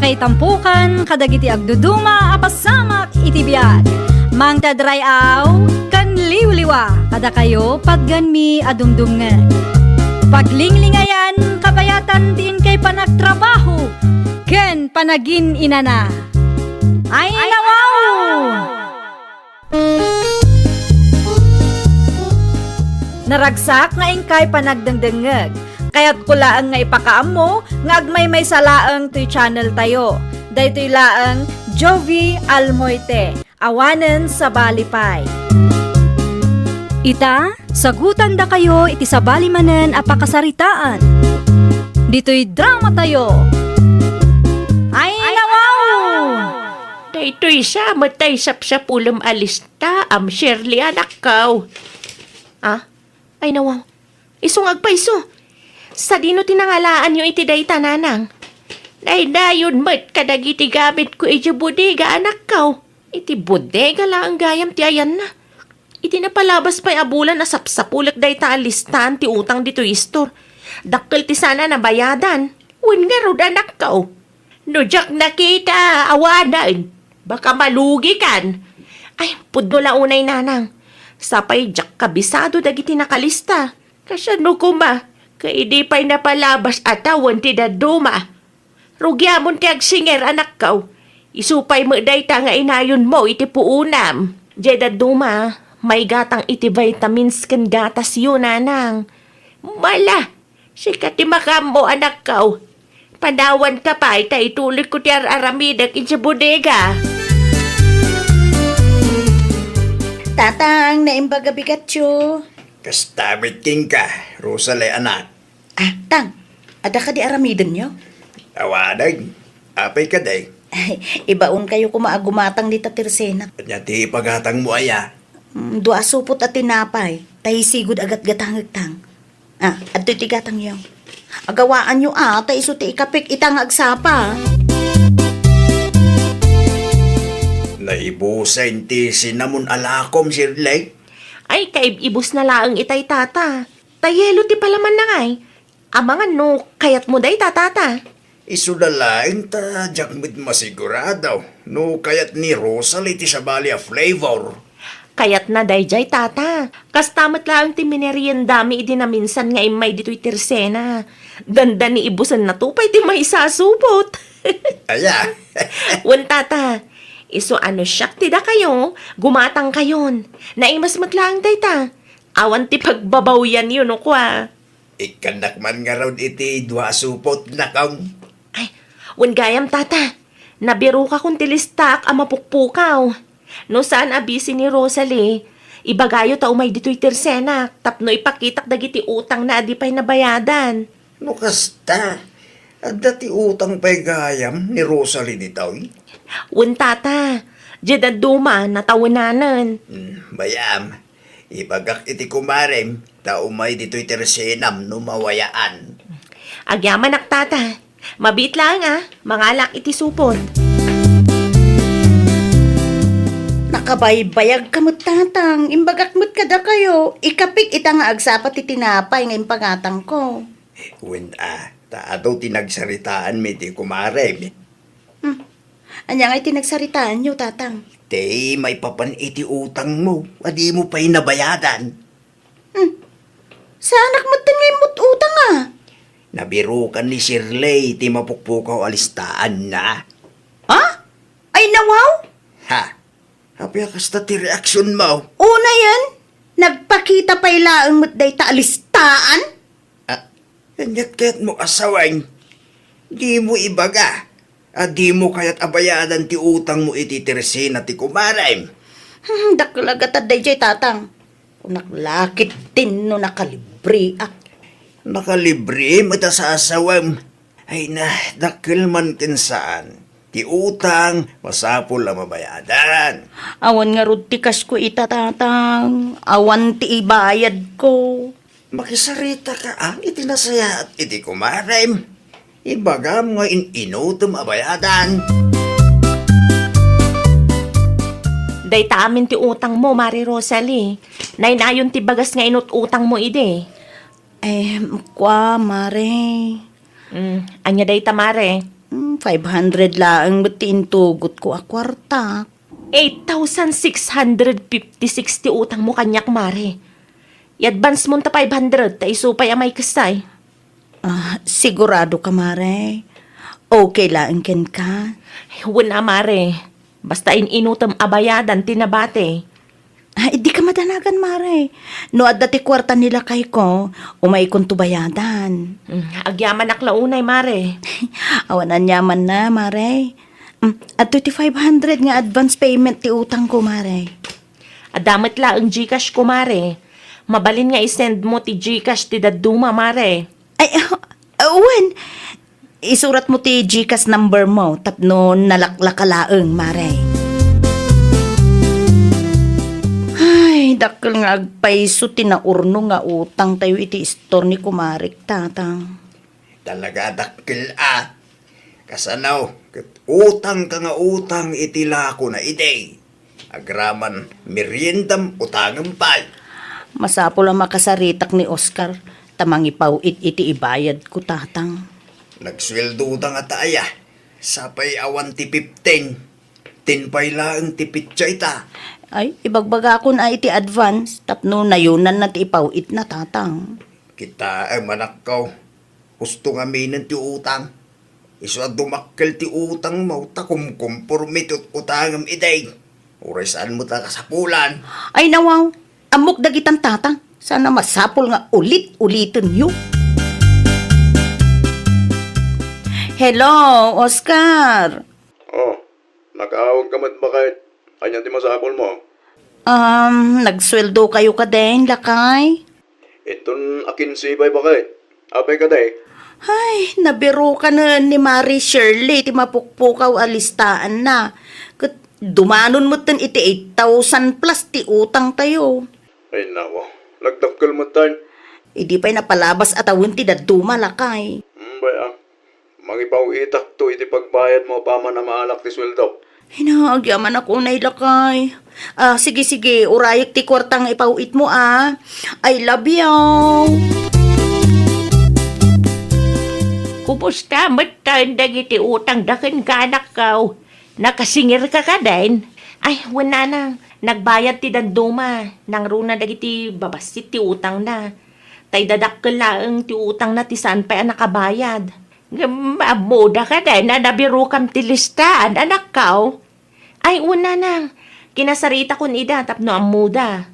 kay tampukan, kadagiti agduduma, apasamak iti biyag. Mang tadrayaw, kan liwliwa, kada kayo pagganmi adumdumngan. Paglinglingayan, kabayatan tiin kay panagtrabaho, ken panagin inana. Ay nawaw! Naragsak nga ingkay panagdengdengeg. Kaya't kulaang nga ipakaam mo, nga agmay salaang to'y channel tayo. Daytoy laang Jovi Almoite, awanen sa balipay. Ita, sagutan da kayo iti sa balimanen apakasaritaan. Dito'y drama tayo. Ay nawaw! Daytoy sa matay sapsap ulam alista am Shirley anak kaw. Ah? Ay nawaw. Isungag pa iso. Sa dino tinangalaan yung iti day tananang. Dayon mat kadagiti gamit ko iti bodega anak kaw. Iti bodega lang ang gayam ti ayan na. Iti napalabas pa'y abulan na sapsapulak day ta alistan ti utang dito istor. Dakkel ti sana na bayadan. Wen nga rod anak kaw. No jak nakita awadan. Baka malugi kan. Ay pudno launay nanang. Sapay jak kabisado dagiti nakalista. Kasano kuma. Kay di pa'y napalabas atawan ti daduma. Rugyamon ti agsinger anak kaw. Isupay mo day ta nga inayon mo iti puunam. Diya daduma, may gatang iti vitamins kan gatas yun nanang. Mala, sikat ti makam mo anak kaw. Panawan ka pa ita ituloy ko ti aramidak iti bodega. Tatang, naimbaga bigatyo. Kastamit king ka, Rosalie anak. Ah, tang, ada ka di aramidan nyo? Awadag, apay ka day. Ay, ibaon kayo kumaagumatang di tatirsena. Kanya ti pagatang mo aya. Dua supot at tinapay, tahi sigod agat gatangagtang. Ah, at ti gatang nyo. Agawaan nyo tahi iso ti ikapik itang agsapa. Naibusain ti sinamon alakom, Shirley. Ay, kaibibos na laang itay tata. Tayelo ti palaman na ngay. Amangan no, kayat mo day tatata. Isudalain ta, jakmid masigurado. No kayat ni Rosalie ti sabali a flavor. Kayat na day jay tata. Kastamat lang ti minerian dami idi na minsan nga imay dito'y tirsena. Ganda ni ibusan na tupay ti may sasupot. Aya. Wan tata, iso ano siyak ti da kayo, gumatang kayon. Naimas matlang day ta. Awan ti pagbabaw yan yun o kwa. Ikanak man nga raw iti dua supot na kang. Ay, wan gayam tata. Nabiru ka kung tilistak ang mapukpukaw. No saan abisi ni Rosalie, ibagayo ta umay dito'y tirsena, tapno ipakitak dagiti utang na adi pa'y nabayadan. No kasta, adda ti utang pa'y gayam ni Rosalie ditoy. Wan tata, dyan duma natawanan. Bayam, ibagak iti kumarem, ta umay dito'y tersenam no mawayaan. Agyaman ak tata, mabit lang mangalak iti supon. Nakabaybayag kamot tatang, imbagak mo't kada kayo. Ikapik itang agsapat ti tinapay ngayon pangatang ko. When taadaw tinagsaritaan mi ti kumarem. Anya nga itinagsaritaan nyo, tatang. Te, may papan iti utang mo, adi mo pa'y nabayadan. Sa anak mo't tingay mo't utang Nabiru ka ni Shirley, ti mapukpukaw alistaan na. Ha? Ay nawaw? Ha? Apya kasta ti reaksyon mo. Una yan, nagpakita pa ilaang mo't day taalistaan? Kanyat kaya't mo asawain. Di mo ibaga. Di mo kaya't abayadan ti utang mo iti tirsin at ti kumarem. Daklagatat day jay tatang. Naklakit tin no nakalibri Nakalibre mata sa asawam. Ay na, dakil man kinsaan. Ti utang, masapol ang mabayadan. Awan nga rod ti kas ko ita tatang. Awan ti ibayad ko. Makisarita ka iti nasaya at iti kumarem. Ibagam nga inutom abayadan. Day ta amin ti utang mo, Mari Rosalie. Nainayon ti bagas nga inut utang mo ide. Kwa, mare. Anya day ta, Mare. 500 lang matiin tugot ko a kwarta. 8,650 utang mo kanyak, Mare. I-advance mo ta 500, ta isupay amay kasay. Sigurado ka, Mare. Okay lang ken ka. Ay, wala, Mare. Basta inutam abayadan, tinabate. Di ka madanagan, Mare. No, at dati kwarta nila kay ko, umay kong tubayadan. Agyaman aklaunay, Mare. Awanan yaman na, Mare. At 2,500 nga advance payment ti utang ko, Mare. Adamit la ang Gcash ko, Mare. Mabalin nga isend mo ti Gcash ti daduma, Mare. Ay, Wen, isurat mo ti Gcash number mo, tapno nalaklakalaeng, Mare. Ay, dakil nga agpaiso tinaurno nga utang tayo iti store ni Kumarik, tatang. Talaga dakil Kasanaw, utang ka nga utang itila ko na ide. Agraman, meriendam utangam pal. Masapo lang makasaritak ni Oscar, tamang ipawit iti ibayad ko, tatang. Nagsweldo utang ataya. Sapay awan ti 15. Tinpay lang ti pitsa ita. Ay, ibagbaga ko na iti advance, tapno nayunan na ti ipawit na, tatang. Kita ay manakaw. Gusto nga minan ti utang. Iso dumakkel ti utang mo ta kumkumpormit utangam iday. Urisan mo ta kasapulan. Ay, nawaw, amok dagitan, tatang. Sana masapol nga ulit-ulitin yun. Hello, Oscar. Oh, nakaawag ka mat bakit? Anyan di masapol mo. Nagsweldo kayo ka din, lakay? Iton akin si Bay bakit? Apay ka day? Ay, nabiro ka na ni Mary Shirley, ti mapukpukaw alistaan na. Kat dumanon mo tan iti 8,000 plus ti utang tayo. Ay nawa, nagdakkel mo tayo. Idi pa'y napalabas at awin ti daduma, lakay. Bay mangipaw itak to iti pagbayad mo pa man na maalak ti sweldo. Hinagyaman ako na ilakay. Sige, urayik ti kwartang ipawit mo, I love you. Kumusta? Matanda iti utang dakin ka, anak ka. Nakasingir ka ka din. Ay, wala na. Nagbayad ti danduma. Nang runa dagiti babasit ti utang na. Tay dadakkel laeng ti utang na ti saan pa nakabayad. Mamuda ka din na nabiru kam ti listaan, anak ka. Ay, una nang. Kinasarita ko nida tapno amuda.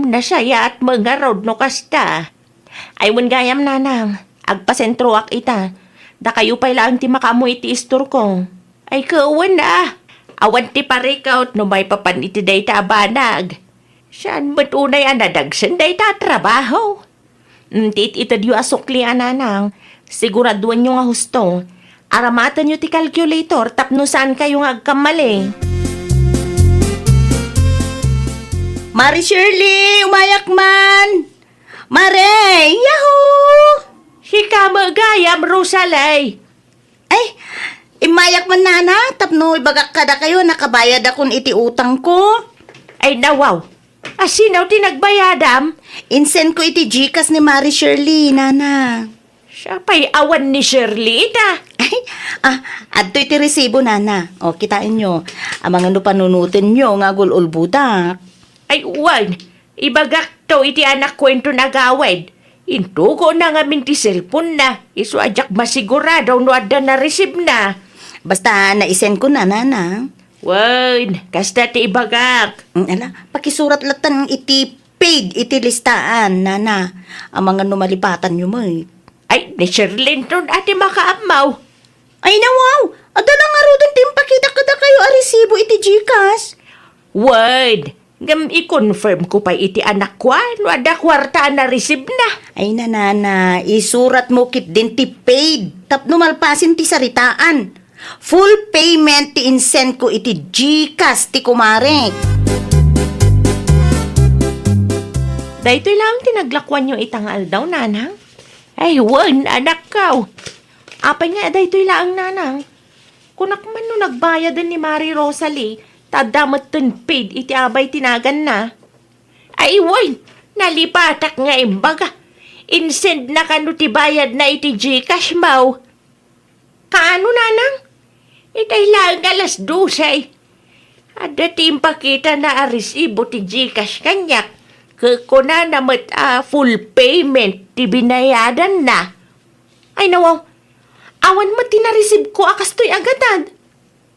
Nasaya at mga road no kasta. Ay, gayam nanang. Agpasentro ak ita. Da kayo pa'y lang ti makamoy ti istor ko. Ay, kawan na. Awan ti parikaut no may papan iti day ta abanag. Saan ba't unay anadagsan day ta trabaho? Tit ita diyo asukli ananang. Siguraduan nyo nga husto. Aramatan nyo ti calculator tapno saan kayo nga agkamali. Mary Shirley, umayak man! Mare, yahoo! Si kamagayam, Rosalay. Ay, imayak man nana, tapno ibagak kada kayo, nakabayad akong iti utang ko. Ay, nawaw. Asinaw tinagbayadam? Insend ko iti Gcash ni Mary Shirley, nana. Siya pa'y awan ni Shirley ita. Ay, adto iti resibo, nana. O, kitain nyo. Ang mga panunutin nyo, nga gululbudak. Ay, uwan. Ibagak to iti anak kwento na gawid. Intugo na nga min ti cellphone na. Iso ajak masigurado no adda na receive na. Basta naisend ko na, nana. Wan, kasta ti ibagak. Ala, pakisurat latan iti paid, iti listaan, nana. Ang mga numalipatan nyo mo. Ay, ni Sherlyn ton ati makaamaw. Ay, nawaw! Adala nga ro dun timpakita kada kayo a resibo iti Gcash. Wan, ngam i-confirm ko pa iti anak ko. No adda kwarta na receive na. Ay, nanana, isurat mo kit din ti paid. Tapno malpasin ti saritaan. Full payment ti insend ko iti Gcash ti Kumarek. Dahito lang tinaglakwan yung itangal daw, nanang. Ay, wan, anak ka. Apay nga, dahito lang, nanang. Kunak man no nagbayad din ni Mary Rosalie, tadamat ton paid iti abay tinagan na. Ay, wan, nalipatak nga imbaga. Insend na kanu ti bayad na iti Gcash mo. Kaano, nanang? Itay lang alas 12. Ada timpa kita na aresibo ti Gcash kanyak. Kukuna na full payment ti binayadan na. Ay nawaw, awan mo tinareceive ko akastoy agatan.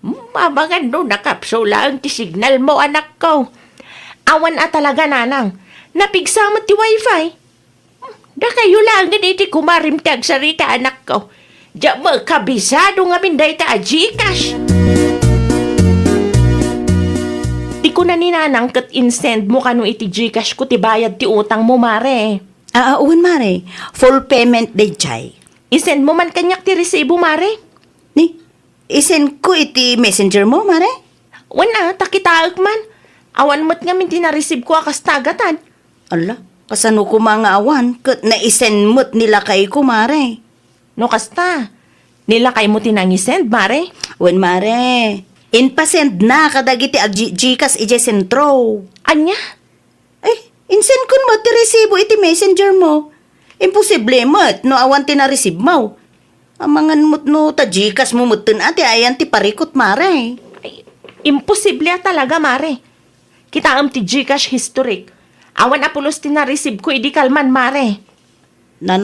Mabangan no, nakapsula ang ti signal mo, anak ko. Awan talaga, nanang. Napigsama ti wifi. Da kayo lang iti kumarim tag sarita, anak ko. Diya mo, kabisado nga minday ta a Gcash. Di ko na ni nanang kat in-send mo kano iti Gcash ko ti bayad ti utang mo, mare. Uwan, mare. Full payment day, chay. I-send mo man kanyak ti resibo, mare. Ni, isend ko iti messenger mo, mare. Wala, takitaag man. Awan mo't nga minti na-receive ko akas tagatan. Ala, kasano ko mga awan, kat na-isend mo't nila kay ko, mare. No kasta, nila kay mo tinangisend, mare. Wen, mare. Inpasend na kadagiti Gcash ije sentro. Anya? Insend kun mo ti resibo iti messenger mo. Imposible mo't no awan ti na-receive mo. Amangan mo't no ta Gcash mo mo't ati ayan ti parikot, mare. Ay, imposible talaga, mare. Kita am ti Gcash historic. Awan apulos ti na-receive ko, idi kalman, mare. Na.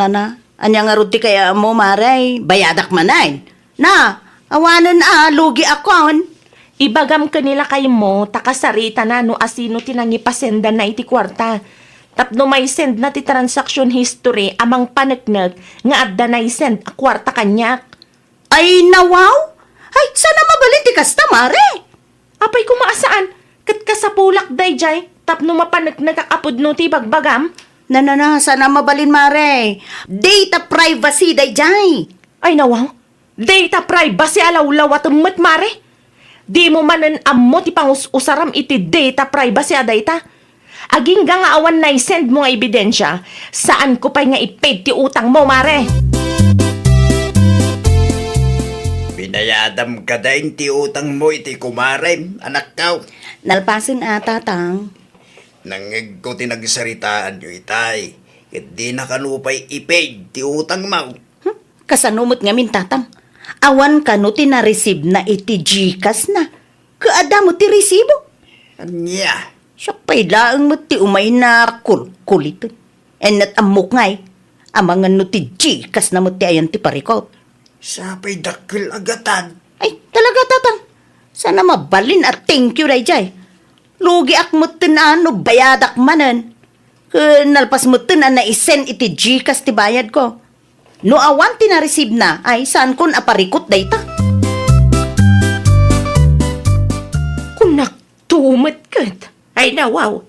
Anya nga ruti kaya mo, mare. Bayadak manay. Na, awanan lugi akon. Ibagam ka nila kay mo, takasarita na no asino tinangipasenda na iti kwarta. Tapno may send na ti transaction history amang panagnag nga adda na send a kwarta kanyak. Ay, nawaw? Ay, sana mabalin ti kasta, mare. Apay kumaasaan, kat kasapulak dayjay, tapno mapanagnag akapod no ti bagbagam. Na, sana mabalin, mare. Data privacy, dayjay. Ay nawaw, data privacy alawlaw at umat, mare. Di mo manan ammo ti pangusaram iti data privacy adayta. Aging nga awan na send mo nga ebidensya, saan ko pa'y nga ipaid ti utang mo, mare? Binayadam ka dahin ti utang mo iti kumarem, anak kaw. Nalpasin ata, tang. Nangig ko tinagsaritaan nyo itay. Ket di na kanupay ipaid ti utang mo. Kasanumot nga min, tatang. Awan ka no tina-receive na iti Gcash na. Kaada mo ti resibo. Anya, Siya pa'y laang mo ti umay na kuliton. Enat amok ngay. Amangan no ti Gcash na mo ti ayan ti parikot. sapay dakil agatan. Ay, talaga, tatang. Sana mabalin at thank you, Rayjay. Lugi ak mo no bayadak manan. Nalpas mo na isen iti Gcash ti bayad ko. No awan ti na-receive na, ay saan kun aparikot dayta. Kung naktumat kat, ay nawaw.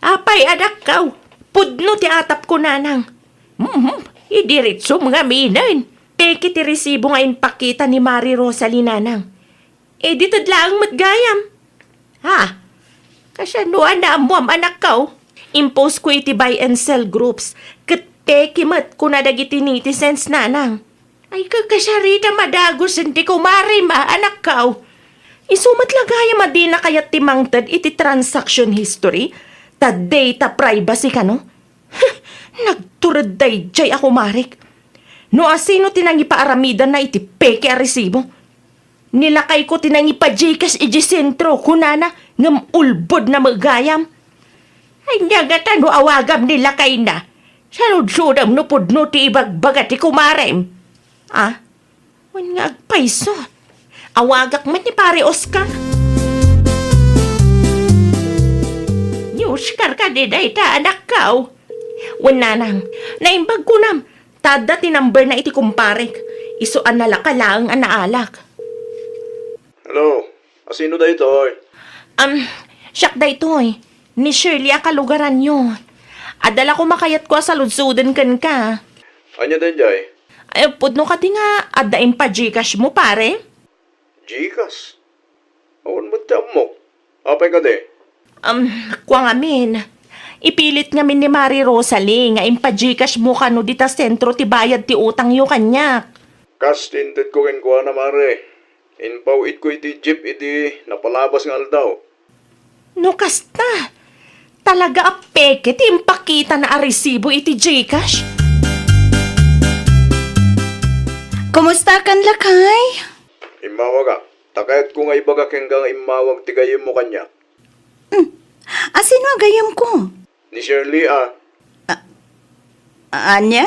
Apay anak kaw, pudno ti atap ko nanang. Idiritso mga minan. Peki ti resibo nga inpakita ni Mari Rosalie nanang. E ditad lang matgayam. Ha? Kasyanuan na amuam anak kaw. Impose ko iti buy and sell groups. Kat peki mat kunadagiti netizens nanang. Ay kakasyarita madagos hindi ko marima anak kaw. Isumat lang kaya madina kayat timangtad iti transaction history. Ta data privacy ka no? Nagturad dayjay ako, Marik. No asino tinangi paaramidan na iti peke a resibo. Nilakay ko tinangi pa Gcash iji sentro kunana ngam ulbod na magayam. Ay niyagatan no awagam nilakay na. Salud-sudam no pudno ti ibagbagat ti kumarem. Ah? Wan nga agpaiso. Awagak man ni pare Oscar. Ni Oscar ka di dayta anak kaw. Wala nang, naimbag ko nam, tada tinumber na iti kumparek. Isuan na lakalaang anaalak. Hello, asino da ito, oy? Siyak da ito eh. Ni Shirley akalugaran nyo. Adala ko makayat ko sa ludsudan kan ka. Anya din, Jay? Ay, pudno ka di nga, adain pa Gcash mo pare. Gcash? Awan mo tiyam mo. Apay ka di? Kuwang amin. Ipilit nga min ni Mari Rosalie nga impa Gcash mo kano di ta sentro ti bayad ti utang yo kanyak. Kas tinted ko kinuha na mare. Inpawit ko iti jeep iti napalabas nga aldaw. No kasta, talaga a peke ti impakita na a resibo iti Gcash. Kumusta kan lakay? Imawa ka. Takayat ko nga ibagak hanggang imawag ti gayem mo kanya. Sino ang gayam ko? Ni Shirley Anya?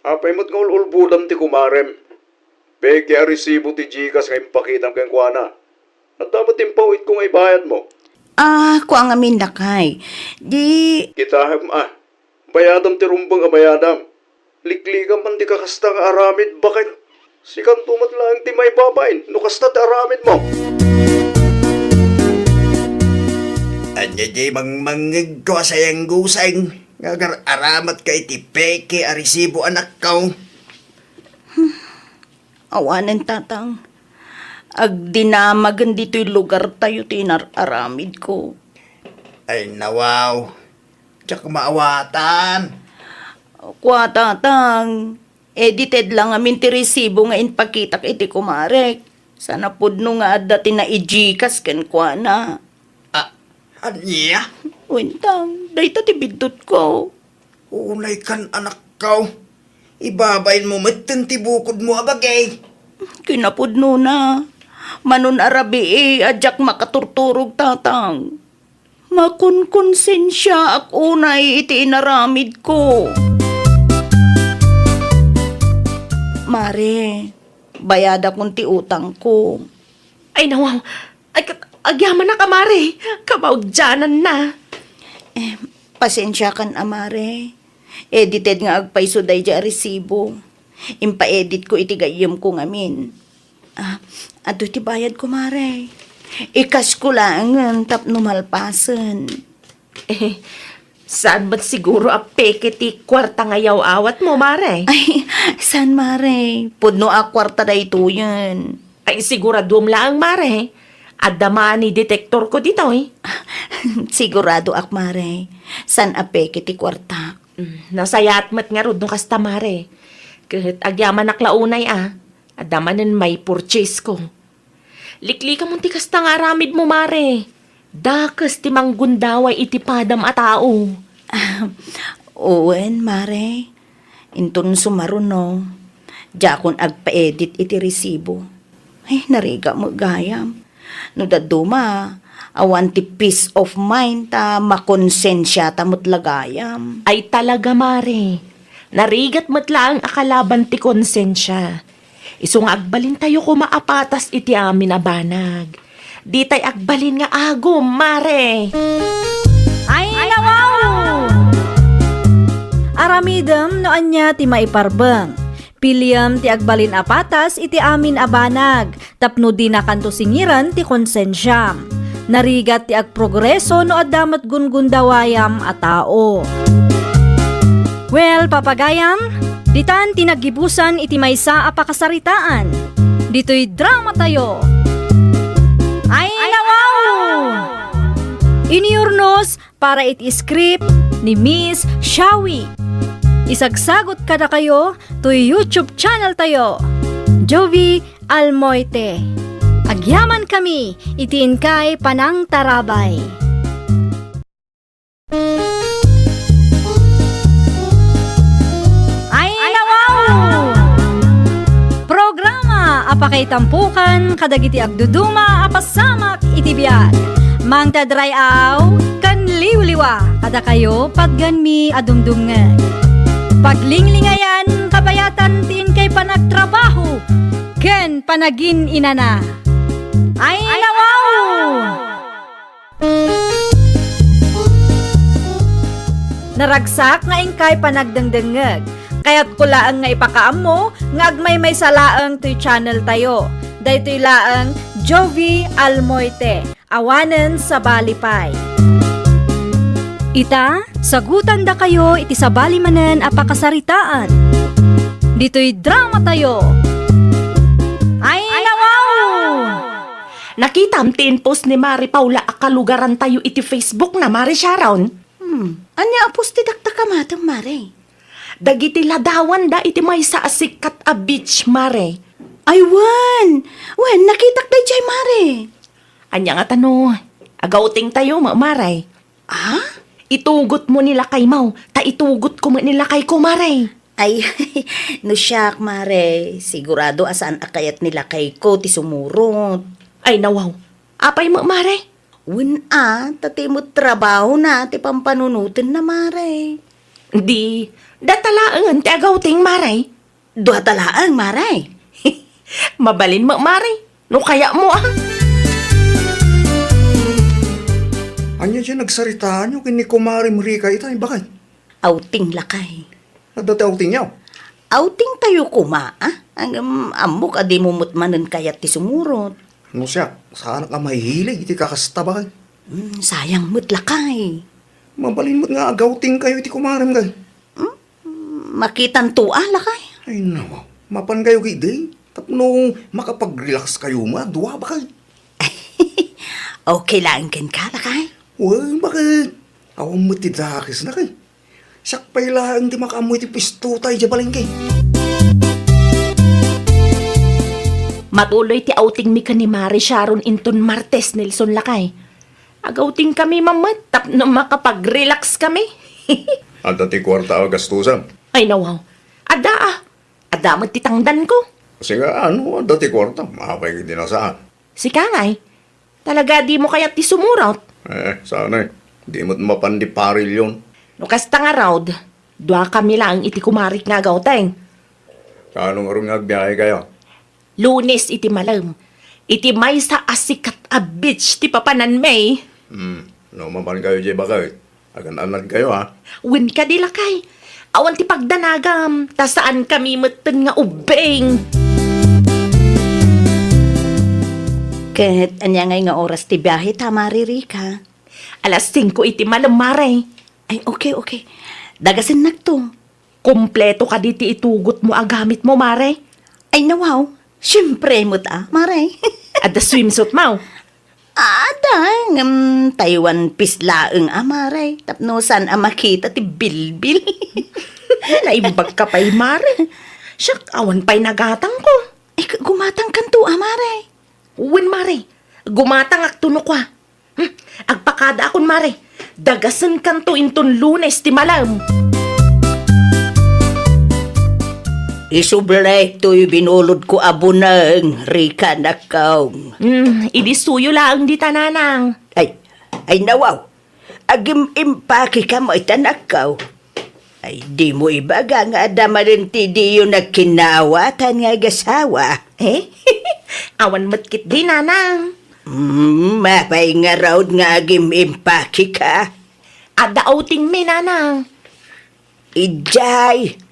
Apay mo't nga ululbudam ti kumarem. Peke a resibo ti Gcash nga impakitam kang kuana. At dapat impawit ko nga ibayad mo. Kuang amin dakay. Di... Kitaham bayadam ti rumbang bayadam. Liklikam man ti kakasta nga aramid bakit? Sikan tumat lang ti may babain, no kasta ti aramid mo. Anya di mangmangig ko sayang gusang. Ngagar aramat kay ti peke a resibo anak ko. Awanan tatang. Agdinamagan dito'y lugar tayo tinararamid ko. Ay nawaw. Tsak maawatan. Kwa tatang. Edited lang amin ti resibo nga inpakitak iti kumarek. Sana pudno nga dati na i-Gcash ken kwa na. Anya? Wintang, dayta ti bidot ko. Unay kan anak ko. Ibabayin mo matan ti bukod mo abagay. Kinapudno na. Manon arabi adyak makaturturog tatang. Makunkonsensya ak unay iti inaramid ko. Mare, bayada kong ti utang ko. Ay nawaw, agyaman na kamare. Kabaugyanan na. Pasensya kan amare. Edited nga agpaiso day ja resibo. Impa-edit ko iti gayem ko ngamin. Ato ti bayad ko mare. Ikas ko lang tapno malpasan. Saan ba't siguro a peke ti kwarta ngayaw awat mo, mare? Ay, san mare? Pudno a kwarta da ito yan. Ay siguradum lang, mare. Adama ni detektor ko dito, eh. Sigurado ak mare. San apeke ti kwarta? Nasayatmat nga rod no kasta, mare. Kahit agyaman naklaunay, adamanan may purchase ko. Likli ka munti kasta nga aramid mo, mare. Dakas ti manggundaway iti padam a tao. Uwen, mare. Intun sumaron, no. Jakon agpa-edit iti resibo. Ay, nariga mo gayam. No daduma, awan ti peace of mind ta makonsensya ta mo't lagayam. Ay talaga, mare. Narigat matlaang akalaban ti konsensya. Isung agbalin tayo kumaapatas iti amin a banag. Di tay agbalin nga agom, mare. Ay, nawaw! Aramidem no anya ti maiparbeng. Piliam ti agbalin apatas iti amin abanag. Tapno di na kanto singiran ti konsensyam. Narigat ti agprogreso no adamat gungundawayam a tao. Well, papagayam, ditan tinagibusan iti maysa a pakasaritaan. Dito'y drama tayo. Ay, nawaw! Iniurnos para iti script ni Miss Shawi. Isagsagot kada kayo to YouTube channel tayo. Jovi Almoite. Agyaman kami, itiin kay Panang Tarabay. Ay, nawaw! Programa apakay tampukan kadagiti agduduma apasamak iti biag. Mang tadray aw kan liwliwa kada kayo pagganmi adumdumngeg. Paglinglingayan kabayatan tin kay panagtrabaho ken panagin inana. Ay, nawaw! Naragsak nga ingkay panagdengdengeg. Kaya't kulaang nga ipakaam mo, nga agmay may salaang to'y channel tayo. Daytoy laang Jovi Almoite, awanen sa balipay. Ita, sagutan da kayo iti sabali manen apakasaritaan. Dito'y drama tayo. Ay, nawaw! Nakitam tin post ni Mari Paula akalugaran tayo iti Facebook na, Mari Sharon. Anya apos ti daktakamatan, mare? Dagiti ladawan da iti may sa asikat a beach, Mare. Ay, wan, nakitak day jay, mare. Anya nga tano, agauting tayo, Maray. Ah? Itugot mo nila kay Mau, ta itugot ko mo nila kay Kumare. Ay, no siyak, mare. Sigurado asaan akayat nila kay ko ti sumurot. Ay nawaw, apay mo, mare? Tati mo trabaho na ti pampanunutin na, mare. Di, datalaan ti agawting, mare. Dua talaan, mare. Mabalin mo, mare. No kaya mo, Anya dyan nagsaritaan nyo kini Kumari Marika itay, bakit? Outing lakay. Nadati ang tinyaw. Outing tayo kuma, ah? Ang amok adi mumutmanan kayat ti sumurot. Ano siya? Saan ka mahihilig? Iti kakasta bakit? Sayang mo't lakay. Mabalin mo't nga agawting kayo iti Kumarim kay. Makitan tua lakay. Ay nawa, mapan kayo kay day. Tapno makapag-relax kayo duwa bakit? Okay lang kan ka lakay. Uy, bakit? Awang mo ti dakis na kay. Sakpay lang di makamoy ti pisto tayo dya balingkay. Matuloy ti outing mi ka ni Mari Sharon Inton Martes Nelson Lakay. Agouting kami mamat, tapno makapag-relax kami. At dati kwarta o gastusan. Ay nawaw, ada magtitangdan ko. Kasi nga at dati kwarta, makapay din na saan. Si Kangay, talaga di mo kaya ti sumurot. Sana di mo't mapandi paril yun. No kasta nga raud, dua kami lang iti kumarik nga gauteng. Kano nga rin agbiyahe kayo? Lunes iti malam, iti may sa asikat a beach ti papanan may. No, mapan kayo dya bakit? Agan-anad kayo ha? Win ka di lakay, awan ti pagdanagam, ta saan kami meten nga ubeng. Kahit anya nga oras ti biyahe ta, Maririka. Alas 5 iti malam, Mare. Ay, okay. Dagasan na to. Kompleto ka diti itugot mo agamit mo, Mare. Ay, nawaw. Siyempre mo ta, Mare. Ada swimsuit mo. Taiwan pislaeng Mare. Tapnosan makita ti bilbil. Naimbag ka pa'y, Mare. Siyak, awan pa'y nagatang ko. Ay, gumatang kanto, Mare. Uwin, Mare. Gumatang aktuno ko. Agpakada akon, Mare. Dagasan kanto inton Lunes ti malam. Isublay to'y binulod ko abunang, Rika nakaw. Idi suyo lang di tananang. Ay nawaw. Agim impaki ka mo itanakaw. Ay di mo ibaga nga adamarin ti di yung nagkinawatan nga gasawa. Awan matkit di, nanang. Mapay nga raw nga agim impaki ka. Ada outing me, nanang. Ijay.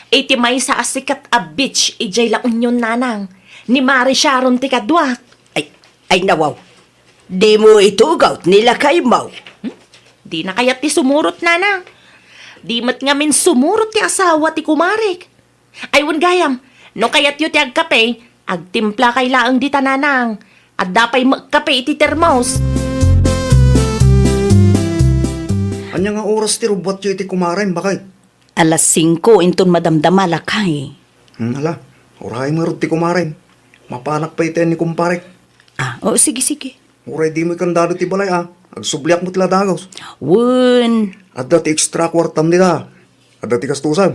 Iti may sa asikat a beach, ijay la unyon, nanang. Ni Mari Sharon ti kadwak. Ay nawaw. Di mo itugaw nila kay Mau. Di na kaya ti sumurot, nanang. Di mat nga min sumurot ti asawa ti kumarik. Aywan gayam, no kayat yu ti agkape, agtimpla kay laang di tananang. At dapay magkape iti termos. Anya nga oras ti robot yu iti Kumarim, bakit? Alas 5 inton madamdama lakay. Ala, oray mo rin ti Kumarim. Mapanak pa iten ni kumparek. Sige. Oray di mo ikandado ti balay Agsubliak mo tila dagos. Wun. At dati extra kwartam nila. At dati gastusan.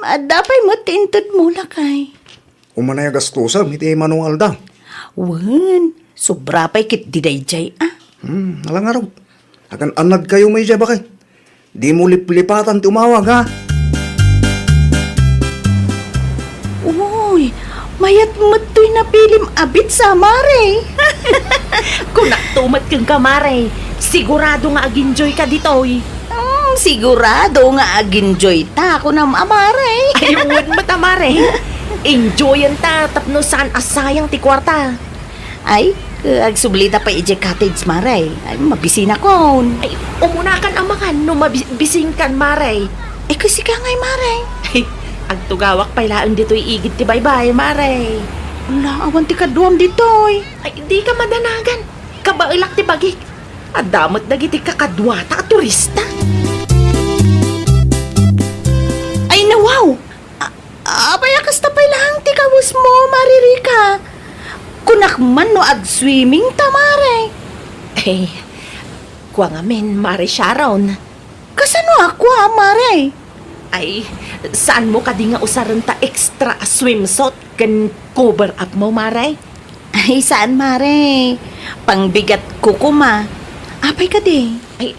Adapay mo tintod mo lakay. Umanay gastusan, iti manual da. Wun. Sobra pa'y kit didayjay Ala nga raw. Agan anad kayo may dya bakit? Di mo liplipatan ti umawag ha. Uy, mayat mo to'y napilim abit sa Mare. Kung naktumat kang kamare, sigurado nga aginjoy ka ditoy. Sigurado nga aginjoy ta ako na Mare. Ayun matamare. Enjoyan ta, tapno saan asayang ti kwarta. Ay, agsublita pa ije cottage Mare. Ay, mabisina kon. Ay, umunakan amakan no mabising kan, Mare. Ay, kasi ka ngay Mare. Ay, agtugawak pa ilaan dito'y igit ti baybay, Mare. Wala, awan ti kaduam ditoy. Ay, di ka madanagan. Kabailak ti bagik. Adamot dagiti kakadwata at turista. Ay, nawaw. Abay, akastapay lang ti kawis mo, Maririka. Kunakman no ag-swimming ta, Mare. Eh, kuwa nga men, Mare Sharon. Kasano ako, Mare? Ay, saan mo ka di nga usaran ta extra swimsuit kan cover up mo, Mare? Ay, saan, Mare? Pangbigat ko kuma. Apay ka di. Ay,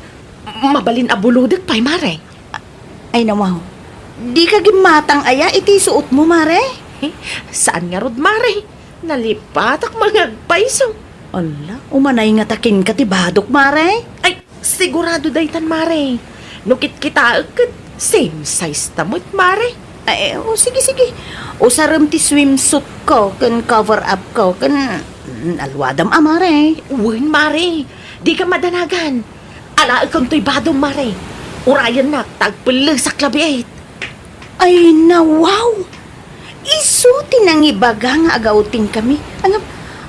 mabalin abuludag pa'y, Mare. Ay, nawaw. Di ka gimatang aya, iti suot mo, Mare. Eh, saan nga rod, Mare? Nalipatak mga paiso. Ala, umanay nga takin ka ti badok, Mare. Ay, sigurado daytan, Mare. Nukit kita agad, same size tamot, Mare. Ay, sige. Usaram ti swimsuit ko, kan cover up ko, kan alwadam Mare. Uwin, Mare. Di ka madanagan. Ala, ikon to'y badong, Mare. Urayan na, tagpala sa klabiet. Ay, nawaw. Isuti nang ibaga nga agauting kami. Alam,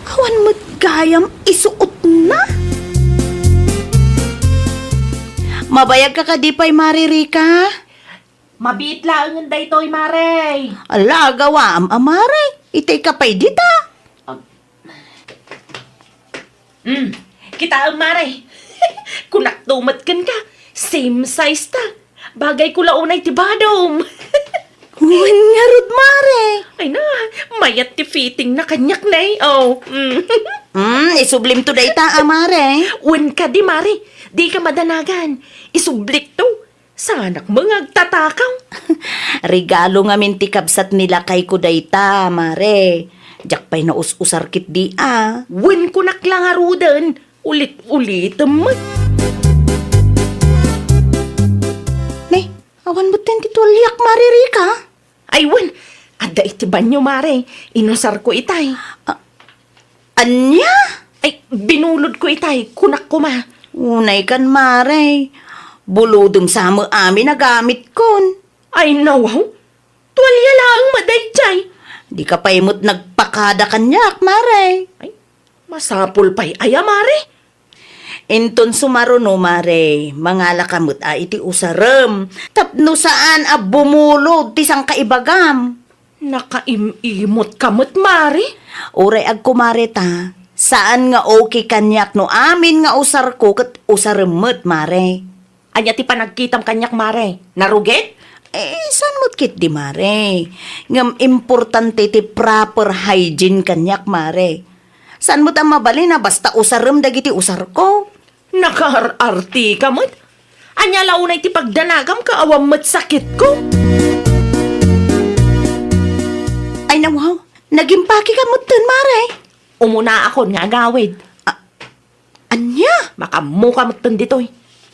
awan mo't gayam isuot na. Mabayag ka kadipay, Mare Rika. Mabit lang ang daytoy, Mare. Ala, gawa Mare. Itay ka pa'y dita. Kita ang Mare. Kunak tumat kan ka. Same size ta. Bagay ko launay ti badom. Huwin nga rod, Mare. Ay na, mayat ti fitting na kanyak na eh. Oh. Isublim to dayta, Mare. Wen ka di, Mare. Di ka madanagan. Isublik to. Sanak mga agtatakaw. Regalo nga minti kabsat nila kay ko dayta, Mare. Jak pa'y naus-usar kit di, Wen ko naklangarudan. Ulit-ulit mat. Ne, awan mo ten titulyak, Mare Rika. Ay, wen. Ada iti banyo, Mare. Inusar ko itay. Anya? Ay, binulod ko itay. Kunak ko ma. Unay kan, Mare. Buludong sa mo amin na gamit kon. Ay, nawaw. Tuwalya lang madayjay. Di ka pa imot nagpakada kanyak, Mare. Ay, masapul pa'y aya, Mare. Inton sumaro no, Mare. Mangala kamot iti usarem. Tapno saan bumulod ti sang kaibagam. Nakaimimot kamot, Mare. Uray ag kumare ta. Saan nga okay kanyak no amin nga usar ko kat usaremot, Mare. Anya ti panagkitam kanyak, Mare. Naruget? Saan mo't kit di, Mare? Ngam importante ti proper hygiene kanyak, Mare. Saan mo't ang mabali na basta usarem dagiti usar ko? Nakaararti kamot. Anya launay ti pagdanagam ka awam mat sakit ko. Ay nawaw, nagimpaki ka mo't ten, Mare. Umuna ako nga agawid. Anya? Makamu kamot ten ditoy.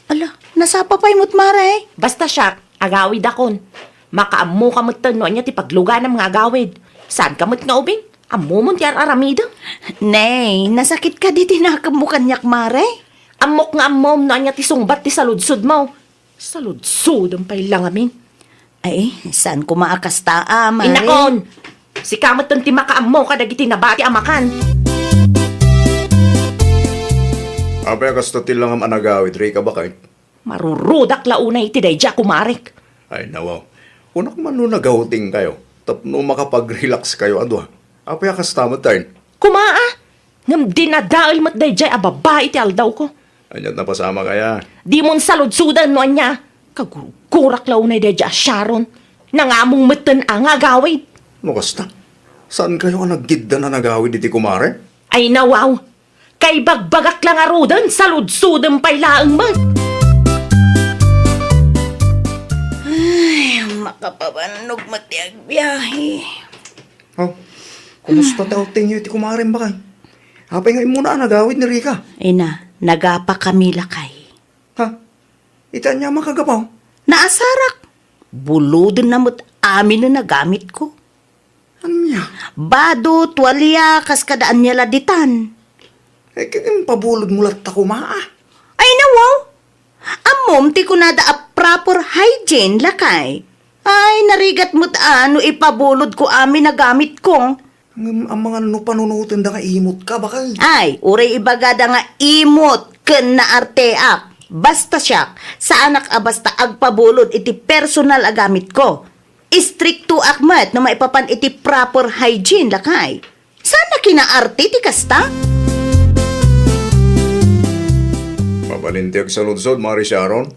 Ala, nasapa pa'y mo't, Mare. Basta siya, agawid akon. Makaamu kamot ten no anya ti paglugan ng mga agawid. Saan kamot nga ubing? Amu mo ti aramida. Nay, nasakit ka di tinakamukan yak, Mare. Amok nga amom no anya ti sungbat ti saludsud mo. Saludsud ang pailang amin. Ay, saan ko maakasta, Mare? Inakon! Si kamot ten ti makaamo ka dagiti nabati amakan. Apay kasta tilang ang anagawid, Rika ba kayo? Marurudak launay ti dayja kumarik. Ay, nawaw. Unak man no nagauting kayo. Tapno makapag-relax kayo, ado ha. Apay kasta mo tayo. Kumaa! Ngam dinadaal mat dayjay ababa iti aldaw ko. Anyat na pasama kaya. Di mon saludsudan no anya. Kagugurak launay dayja Sharon. Nangamong matan ang agawid. No kasta? Saan kayo ang naggidda na nagawid iti kumare? Ay nawaw! Kay bagbagak lang arudan, saludsudan pa'y laang mat. Ay, makapabanog matiag biyahe. Oh, kumusta tayo tingyo iti kumare ba kayo? Apay nga muna ang nagawid ni Rika. Ay na, nagapa kami lakay. Ha? Itan niya makagapaw. Naasarak. Buludon na mo't amin na nagamit ko. Anya? Bado, tuwalya, kaskadaan niya laditan. Eh, kaya pabulod mo lahat ako maa. Ay nawaw! Amom ti kunada a proper hygiene lakay. Ay, narigat mo't ano ipabulod ko amin na gamit ko. Ang mga panunutin da nga imot ka bakal. Ay, uray ibagada nga imot ken na arteak. Basta siya, sa anak basta agpabulod iti personal agamit ko. Istrikto akmat na maipapan iti proper hygiene lakay. Sana kinaarte ti kasta? Mabalintiag sa ludsod, Mari Sharon.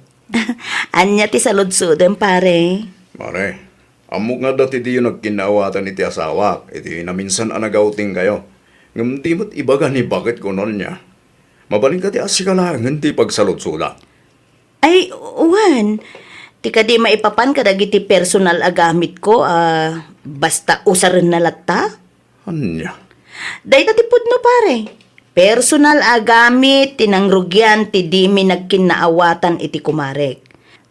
Anya ti saludsuden pare. Mare, amok nga dati di yung nagkinawatan iti asawak, iti na minsan anagauting kayo. Ngam di mo't ibaga ni bakit kunon niya. Mabaling ka ti asikalangan ti pagsalutsula. Ay, uwan. Ti ka di maipapan ka dagiti personal agamit ko, basta usaran na latta? Anya? Day dati pudno pare. Personal agamit, tinangrugyan, ti di mi nagkinaawatan iti kumarek.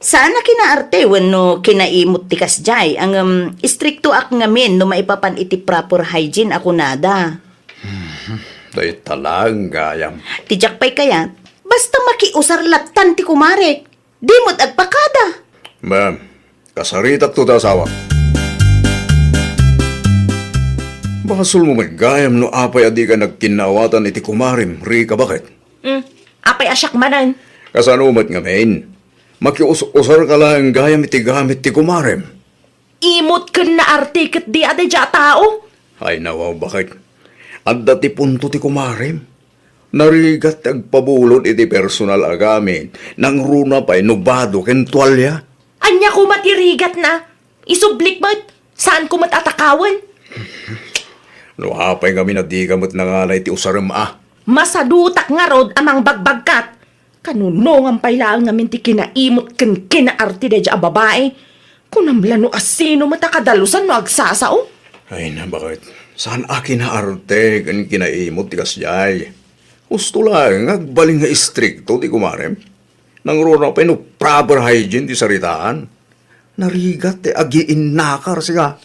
Sana kinaarte wenno kinaimot ti kasjay, ang istrikto ak ngamin no maipapan iti proper hygiene ako nada. Day talang gayam. Tijak pa'y kaya, basta makiusar latan ti kumarek. Di mo't agpakada. Ma'am, kasaritat to ta asawa. Basol mo magayam no apay adi ka nagkinawatan iti kumarim, Rika, bakit? Apay asyak manan. Kasano umat nga main? Makiusar ka lang gayam iti gamit ti kumarim. Imot kan na artiket di ade dya tao. Ay nawaw, bakit? At dati punto ti kumarim. Narigat agpabulod iti personal agamit. Nang runa pa'y nubado ken tuwalya. Anya ko matirigat na. Isublik mo't. Saan ko matatakawan? No hapay kami na di kamot nangalay ti usaram Masadutak nga rod amang bagbagkat. Kanunong ang pailaan namin ti kinaimot ken kinaarte de dya babae. Kunamla no asino matakadalusan no agsasao. Ay na, bakit? Saan akin na arte kan kinaimot ti kasjay? Gusto lang, agbaling nga istrikto ti kumarem. Nang rona pa no proper hygiene ti saritaan. Narigat ti agiin nakar siya.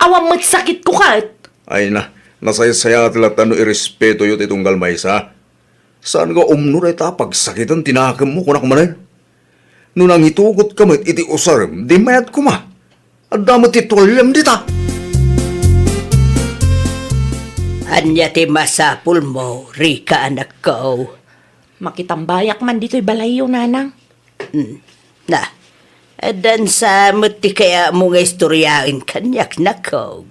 Awang magsakit ko kat. Ay na, nasaysaya tilatan no irespeto yun itong galmaysa. Saan nga umno na ita pagsakitan tinakam mo kunak manan? Nung nang itugot kamit iti usarem, di mayat kuma. At damat itualyam dita. Anya ti masapul mo, Rika anak ko. Makitambayak man dito'y balayo, nanang. Na, adan sa mati kaya mo nga istoryain kanyak na ko.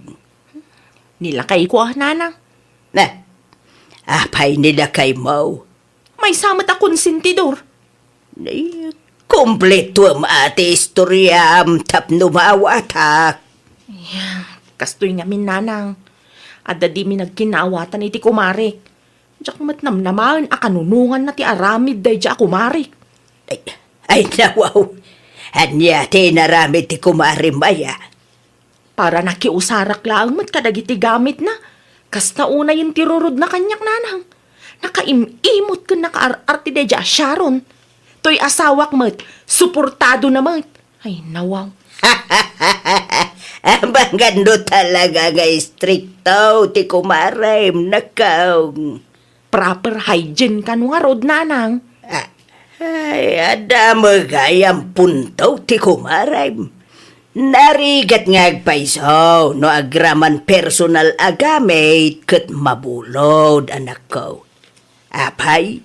Nilakay ko nanang. Na, apay nila kay mo. May samat akong sintidor. Ay, kompleto ang ate istorya tapno maawatak. Kastoy ngamin, nanang. Adda di mi nagkinaawatan iti kumarik. Diyak matnamnamaan akanunungan na ti aramid day diya kumarik. Ay nawaw. Anya ti naramid ti kumarimaya. Para nakiusarak lang mat kadagiti gamit na. Kasta una yung tirurod na kanyak, nanang. Nakaimimot ka nakaararte day diya Sharon. To'y asawak mat, suportado na mat. Ay nawaw. Abang gando talaga nga stricto ti kumarim nakaw. Proper hygiene ka nga rod, nanang. Ay, ada magayang puntaw ti kumarim. Narigat nga agpaisaw no agraman personal agamit ket mabulod anak ko. Apay,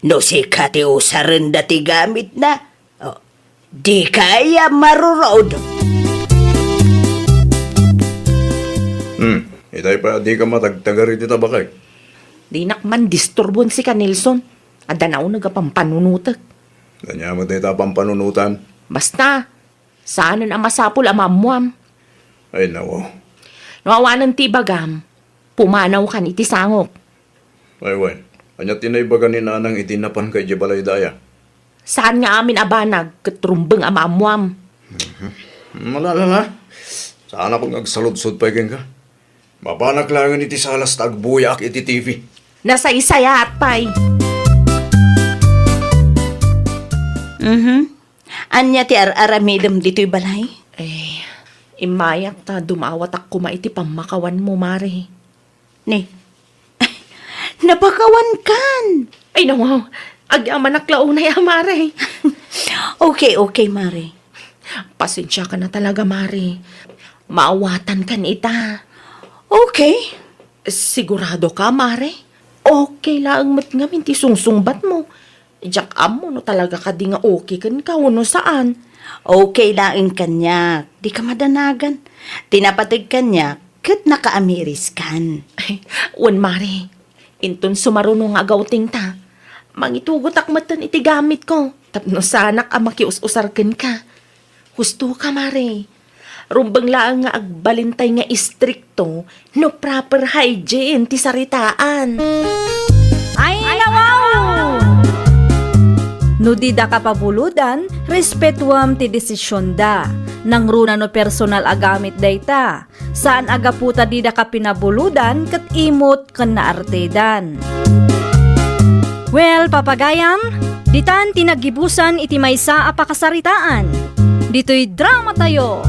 no si kati usaran dati gamit na. Oh, di kaya marurod. Itay pa di ka matagtagar iti tabakay. Di nakman disturbon si ka Nelson. Adda na ako nagapampanunutak. Kanya mo tayo tapang panunutan. Basta, saan ang masapul amamuam. Ay nawo. Nawawanan ti bagam, pumanaw kan iti sangok. Ay wen, anya tinaybagan ni nanang itinapan kay Jebalay Daya. Saan nga amin abanag, katrumbeng amamuam. Malalala. Sana pag agsaludsod pa ka. Mabanak lang iti salas tagbuyak iti TV. Nasa isaya at pay. Anya ti aramidam dito'y balay? Imayak ta dumawat ako maiti pamakawan mo, Mare. Ni, napakawan kan. Ay nawaw, agyaman naklaunay Mare. Okay, Mare. Pasensya ka na talaga, Mare. Maawatan kan ita. Okay. Sigurado ka, Mare? Okay lang matngamin ti sungsungbat mo. Diyak amo no talaga ka di nga okay kan ka no saan. Okay lang kanya. Di ka madanagan. Tinapatig kanya, kat nakaamiris kan. Ay, wan, Mare. Inton sumarunong nga agawting ta. Mangitugot akmatan iti gamit ko. Tapno sanak ang makius-usarken ka. Gusto ka, Mare. Rumbang laang nga agbalintay nga istrikto, no proper hygiene ti saritaan. Ay, nawaw! No di da kapabuludan, respetuam ti desisyon da. Nang runa no personal agamit dayta. Saan aga puta di da kapinabuludan kat imot kan naartedan. Well, papagayam, ditan tinagibusan iti maysa a pakasaritaan. Dito'y drama tayo.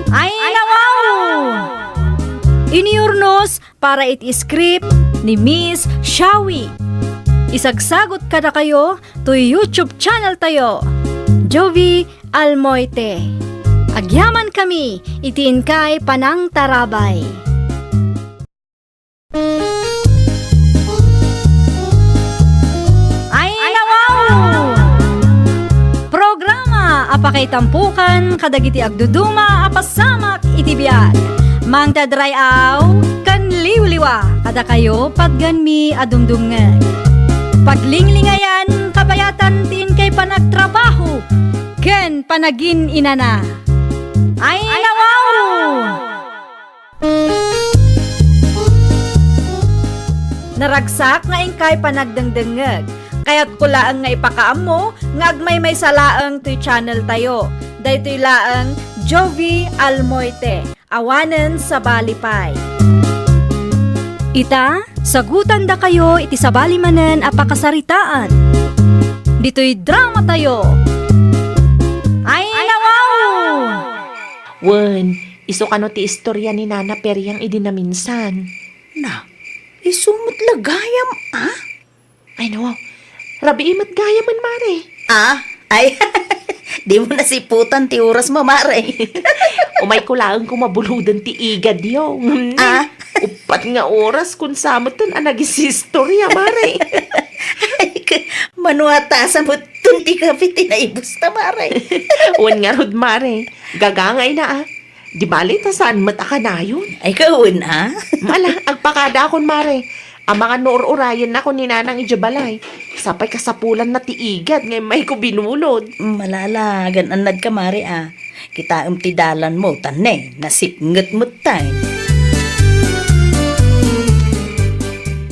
Ay, nawaw! Iniurnos para iti script ni Miss Shawi. Isagsagot kada kayo to YouTube channel tayo, Jovi Almoite. Agyaman kami, itiin kay Panang Tarabay. Ay, nawaw! Programa apakay tampukan kadagiti agduduma apasamak iti biag. Mang tadrayaw kan liwliwa kada kayo padganmi adumdumngeg. Paglinglingayan kabayatan tin kay panagtrabaho ken panagin inana. Ay, nawaw! Naragsak nga ingkay panagdengdengeg. Kaya't kulaang nga ipakaam mo, nga agmay may salaang to'y channel tayo. Daytoy laang Jovi Almoite, awanen sa balipay. Ita, sagutan da kayo iti sabali manen apakasaritaan. Dito'y drama tayo. Ay, nawaw! Wen, iso kano ti istorya ni Nana Peryang idinaminsan. Na, isumot lagayam, Ay nawaw, rabi imat gaya man, Mare. Ay, di mo nasiputan ti oras mo, Mare. Umay ko lang kumabuludan ti igad yung. Upat nga oras kung samutan ang nag-isistorya, Mare. Ay, manuatasan mo tunti ka piti na ibus na, Mare. Wen nga rod, Mare. Gagangay na Di bali ta saan mataka na yun. Ay, kawin, Mala, agpakada akon, Mare. Ang mga noor-urayan na ko ni Nanang Ijabalay. Sapay kasapulan na tiigad ngay may ko binulod. Malala, gananad ka, Mare, Kita ti dalan mo, tanay, nasipngat mo tayo.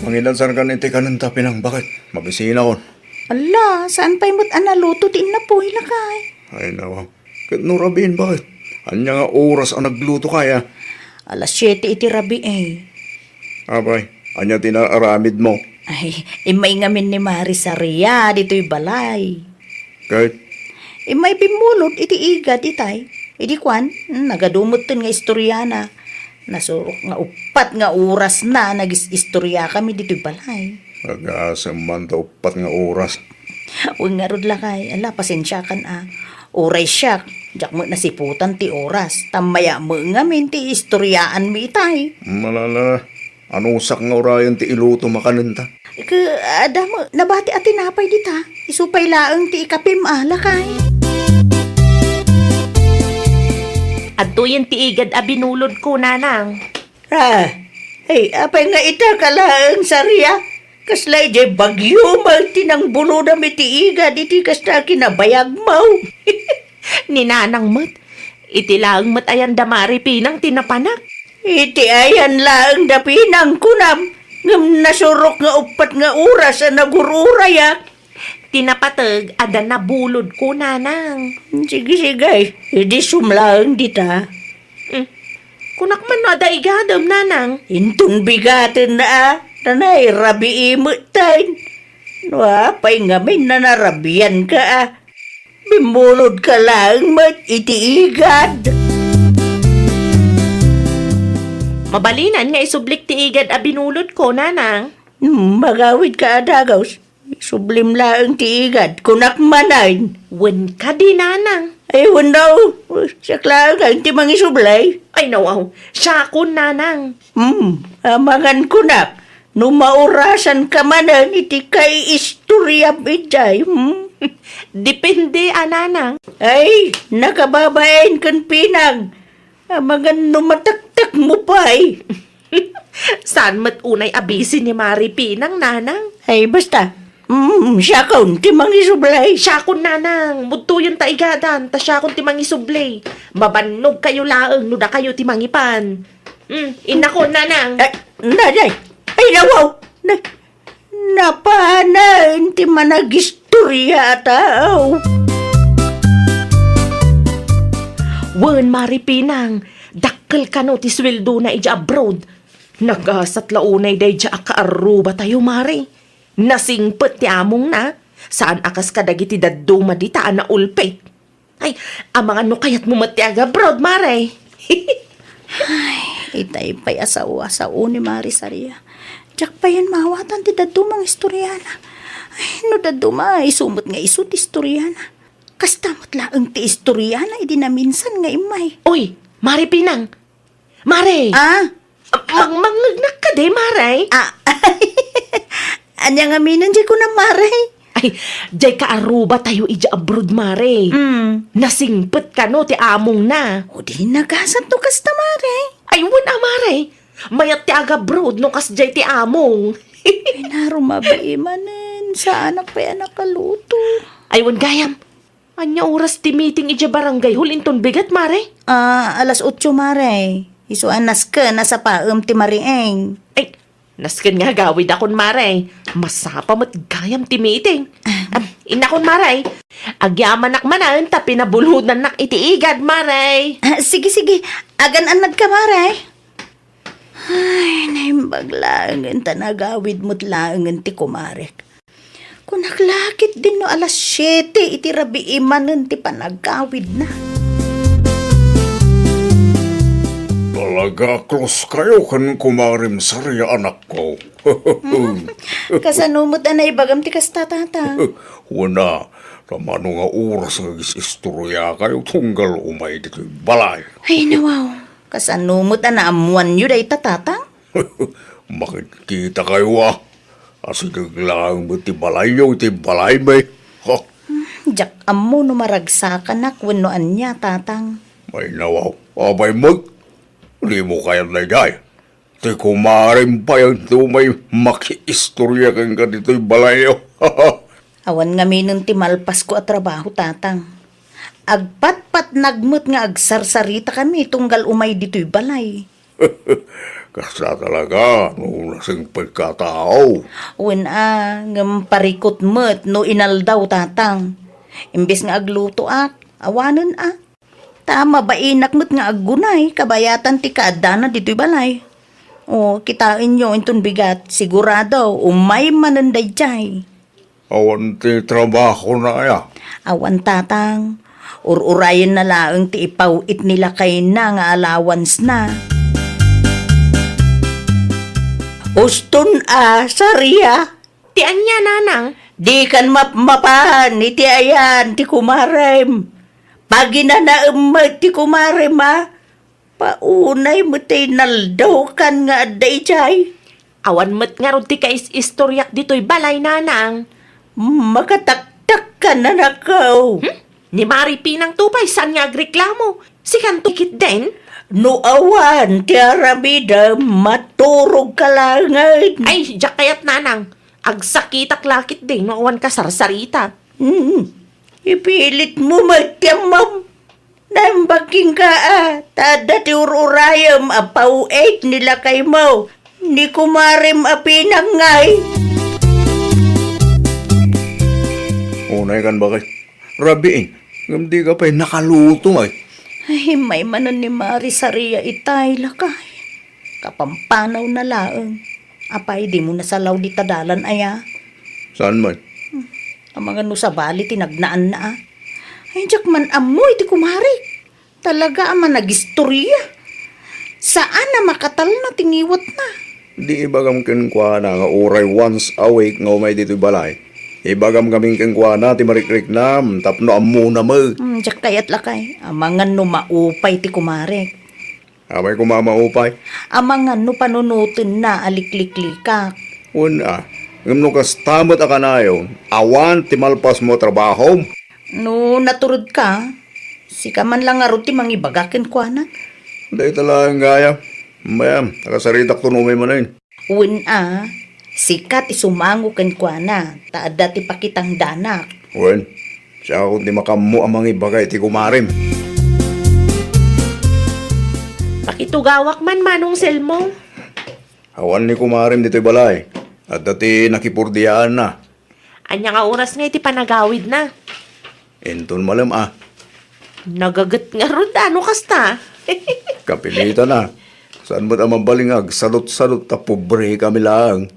Mangilansan ka niti ka ng tapinang bakit? Mabisina kon. Ala, saan pa'y mo't analuto din na po ilakay? Ay nawa. Kat nurabin bakit? Anya nga oras ang nagluto kaya. Alas 7 iti rabi Abay, anya tinaaramid mo. Ay, imay ngamin ni Mari Saria, dito'y balay. Kahit Imay bimulod, iti igad, itay. Iti kwan, nagadumot nga istoryana. Nasurok nga upat nga oras na, nag-istorya kami dito'y balay. mag-asam man daw pat nga oras. Huwag nga rod lakay, ala, pasensya kan Oray siya, jak mo nasiputan ti oras. Tamaya mo ngamin ti istoryaan mi itay. Malala, anong sak nga orayan ti iluto makanenta? Ada mo, nabati at tinapay dita. Isupay laang ti ikapim lakay. At tuyen ti igad binulod ko, Nanang. Hey, apay nga ita kalaang Saria. Kaslay jay bagyo mal tinang bulo na mitiiga diti kasta kinabayag mau. Ni Nanang mat. Iti lang mat ayan damari pinang tinapanak. Iti ayan laang dapinang kunam. Ngam nasurok nga upat nga oras na nagururaya. Tinapatag ada nabulod ko, Nanang. Sige, hindi sumlaang dita. Kunak man no ada igadam, Nanang. Intong bigatin na Tanay, rabi imot tayo. Apay ngamin na narabian ka Bimulod ka lang mat itiigad. Mabalinan nga isublik ti igad binulod ko, Nanang. Magawid ka adagaws. Sublim lang tiigad. Kunak manayn. Wen ka di, Nanang. Ay, wanaw. Siya lang ang timang isublay. Ay nawaw, siya ko, Nanang. Amangan kunak. Numaurasan ka manan iti kay istorya bijay. Depende, Nanang. Ay, nakababain kan pinang. Amangan numataktak mo pa'y. Saan mat unay abisi ni Mari Pinang, Nanang? Ay, basta. Siya kaunti mangi sublay. Siya kon nanang, mudto yung taigadan, ta siya kon timangi sublay. Mabanog kayo laeng, no da kayo timangipan. Ina ko nanang. Ay, naday. Ay, nawaw. Napanan, ti managistorya tao. Wen maripinang, dakkel ka no ti sweldo na ija abroad. Nagasat launay day ja akaaruba tayo mari. Nasingpet ti among na. Saan akas kadagiti daduma di taan na ulpit. Ay, amangan no kayat mo matiaga abroad mare. Itay pa'y asaw-asaw ni Marisaria. Diyak pa yan mawatan ti dadumang istoryana. Ay, no daduma, isumot nga iso ti istoryana. Kastamot laang ti istoryana, idi na minsan nga imay. Oy, mare pinang. Mare. Mangagnak ka de, mare. Anya nga minan di ko na maray. Ay, jay ka aruba tayo ija abroad, mare. Nasingpet ka no ti among na. O di nagasan to kasta maray. Ay, wala mare. Mayat ti aga abroad no kas jay ti among. Ay, narumabimanin. Sa anak pa yan nakaluto. Ay, wan gayam. Anya oras ti meeting ija barangay hulinton bigat, mare. Alas 8 maray. Isuanas ka na sa paem ti marieng. Ay, nasken nga gawid akon, mare. Masapa mat gayam ti meeting. Inakon, mare. Agyaman akmanan ta pinabulhudan nak itiigad, mare. Sige. Agan-anad ka maray. Ay, naimbag laangan ta nagawid mo't laangan ti kumarek. Kung naglakit din no alas 7, iti rabi imanan ti panagawid na. Talaga close kayo kan kumarim sarya anak ko. Kasanumot na naibagam ti kastatata. Wana, ramano nga oras nga istorya kayo tunggal umay dito balay. Ay, nawaw. Kasanumot na naamuan nyo day tatata. Makikita kayo Asidag lang mo ti balay may. Diyak amo no maragsakan na kunoan niya tatang. May nawaw. Abay mag. Hindi mo kaya na jay. Ti kumarim pa yung may maki-istorya kang ka dito'y balayo. Awan nga minun ti malpas ko at trabaho tatang. Agpat-pat nagmut nga agsarsarita kami tunggal umay dito'y balay. Kasta talaga, no nasing pagkatao. Ngam parikot mo't no inaldaw tatang. Imbes nga agluto awanan Tama ba inak mo't nga aggunay, kabayatan ti kaadana dito'y balay. O, kitain nyo intun bigat, sigurado, umay mananday jay. Awan ti trabaho na ya. Awan tatang, ururayan na laang ti ipawit nila kay na nga allowance na. Uston Saria. Ti anya, nanang. Di kan mapahan, iti ayan, ti kumarem. Pagi na naamay ti kumarem paunay mo ti naldaw kan nga aday jay. Awan mat nga ron ti istoryak dito'y balay, nanang. Makataktak ka na nakaw. Ni Mari Pinang tupay, saan nga agreklamo? Si Kantukit din? No awan, ti aramida, maturog ka langay. Ay, diyak kayat, nanang. Agsakitak lakit din, awan ka sarsarita. Ipilit mo magtiamam. Nambaging ka tada ti ururayam apauet nila kay mo. Ni kumarim apinangay. Unay kan bakit? Rabiin, hindi ka pa'y nakaluto ay. Ay, may manon ni Marisaria itay lakay. Kapampanaw na laang. Apay, di mo nasalaw di tadalan aya. Saan man? Ang mga no sa bali tinagnaan na Ay, jak man amoy ti kumari. Talaga aman nagistorya. Saan na makatal na tiniwat na? Di ibagam kinkwa na nga uray once a week nga umay dito'y balay. Ibagam kaming kinkwa na ti marikrik na tapno amu na mo. Jak kayat lakay. Amangan no maupay ti kumari. Abay kumamaupay. Amangan no panunutin na alikliklikak. Una, ngam kas tamot ka na yun, awan ti malpas mo trabaho. No naturod ka, si ka man lang arot ti mangibagakin kwa na. Dahil talagang gaya. Mayam, nakasaritak to numay mo na yun. Sikat isumango kan kwa na, taada ti pakitang danak. Wen, siya kung di makamu ang mga ibagay ti kumarim. Pakitugawak man manong selmo. Awan ni kumarim dito'y balay. At dati nakipurdiyaan na. Anya nga oras nga iti panagawid na. Enton malam Nagagat nga ron ano kasta. kapilita na. Saan ba't ang mabalingag? Salot-salot ta pobre kami lang.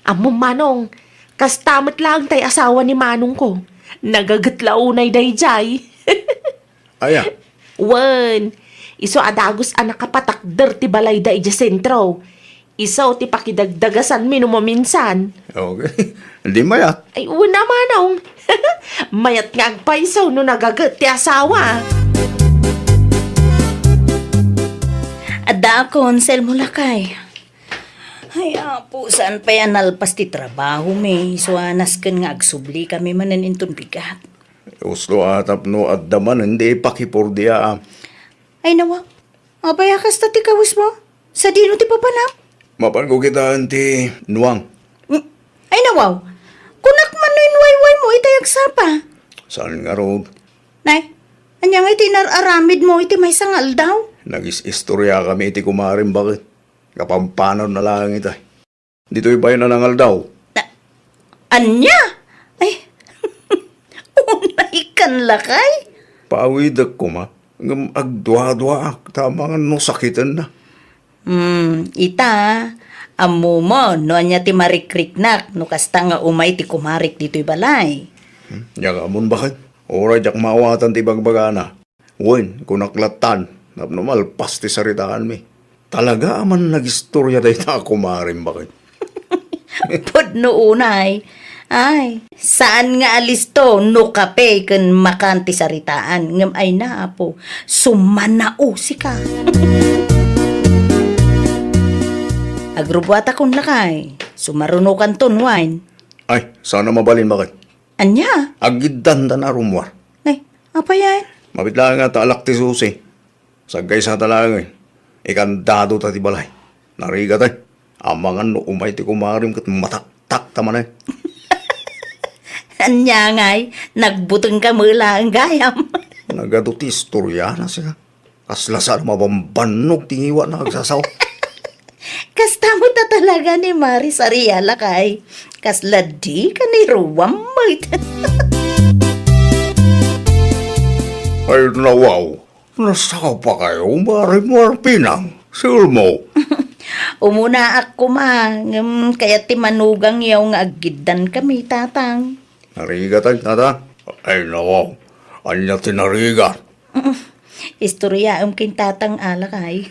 Amo manong, kastamot lang tay asawa ni manong ko. Nagagat launay dayjay. Aya, Wan, iso adagos anak kapatakder ti balay da ija sentro. Iso ti pakidagdagasan minumaminsan. okay. Hindi maya. Ay, una manong. Mayat nga agpaisaw no nagagat ti asawa. Ada akon, sel mo lakay. Ay, apo, saan pa yan nalpas ti trabaho, may. So, anas kan nga agsubli kami manan intong bigat. Uslo atap no at daman hindi pakipurdiya. Ay, nawa. Abaya kas ti kawis mo? Sa dino ti papanap? Mapan ko kita ti nuwang. Ay, nawaw. Kunak man no inwayway mo, itayag sapa. Saan nga road? Nay, anya nga iti nararamid mo, iti may sangal daw. Nagis-istorya kami iti kumarim bakit? Kapampanon na lang ita. Dito'y bayan na nangal daw. Anya? Ay, unay kan lakay. Pawidag ko ma. Agdwa-dwa ak. Tama nga no sakitan na. Ita, amo mo, no anya ti marikriknak, no kasta nga umay ti kumarik dito'y balay. Yaga amon bakit? Ora jak maawatan ti bagbagana. Wen, kunaklatan. Napnumal pas ti saritaan mi. Talaga man nag-istorya dahi ta kumarim bakit? Pod no unay. Ay, saan nga alis to, no kape, kan makanti saritaan, ngam ay na po, sumanao si ka. Agrubuat akong lakay, sumarunukan ton wine. Ay, sana mabalin bakit? Anya? Agidan ta na rumwar. Ay, apa yan? Mabit lang nga taalak ti susi. Sagay sa talangan. Ikandado ta ti balay. Nariga tayo. Amangan no umay ti kumarim kat mataktak taman ay. Anya ngay, nagbutang ka mula ang gayam. Nagado ti istorya na siya. Kaslasan mabambanog tingiwa na agsasaw. Kasta mo ta talaga ni Maris Ariala kay. Kasla di ka ni Ruwam mait. Ay nawaw. Nasaka pa kayo, marimar pinang. Sure mo. Umuna ako kaya ti manugang yaw nga agidan kami tatang. Nariga tayo, tata. Ay nawaw. Anya tinariga. Istorya kin tatang alakay.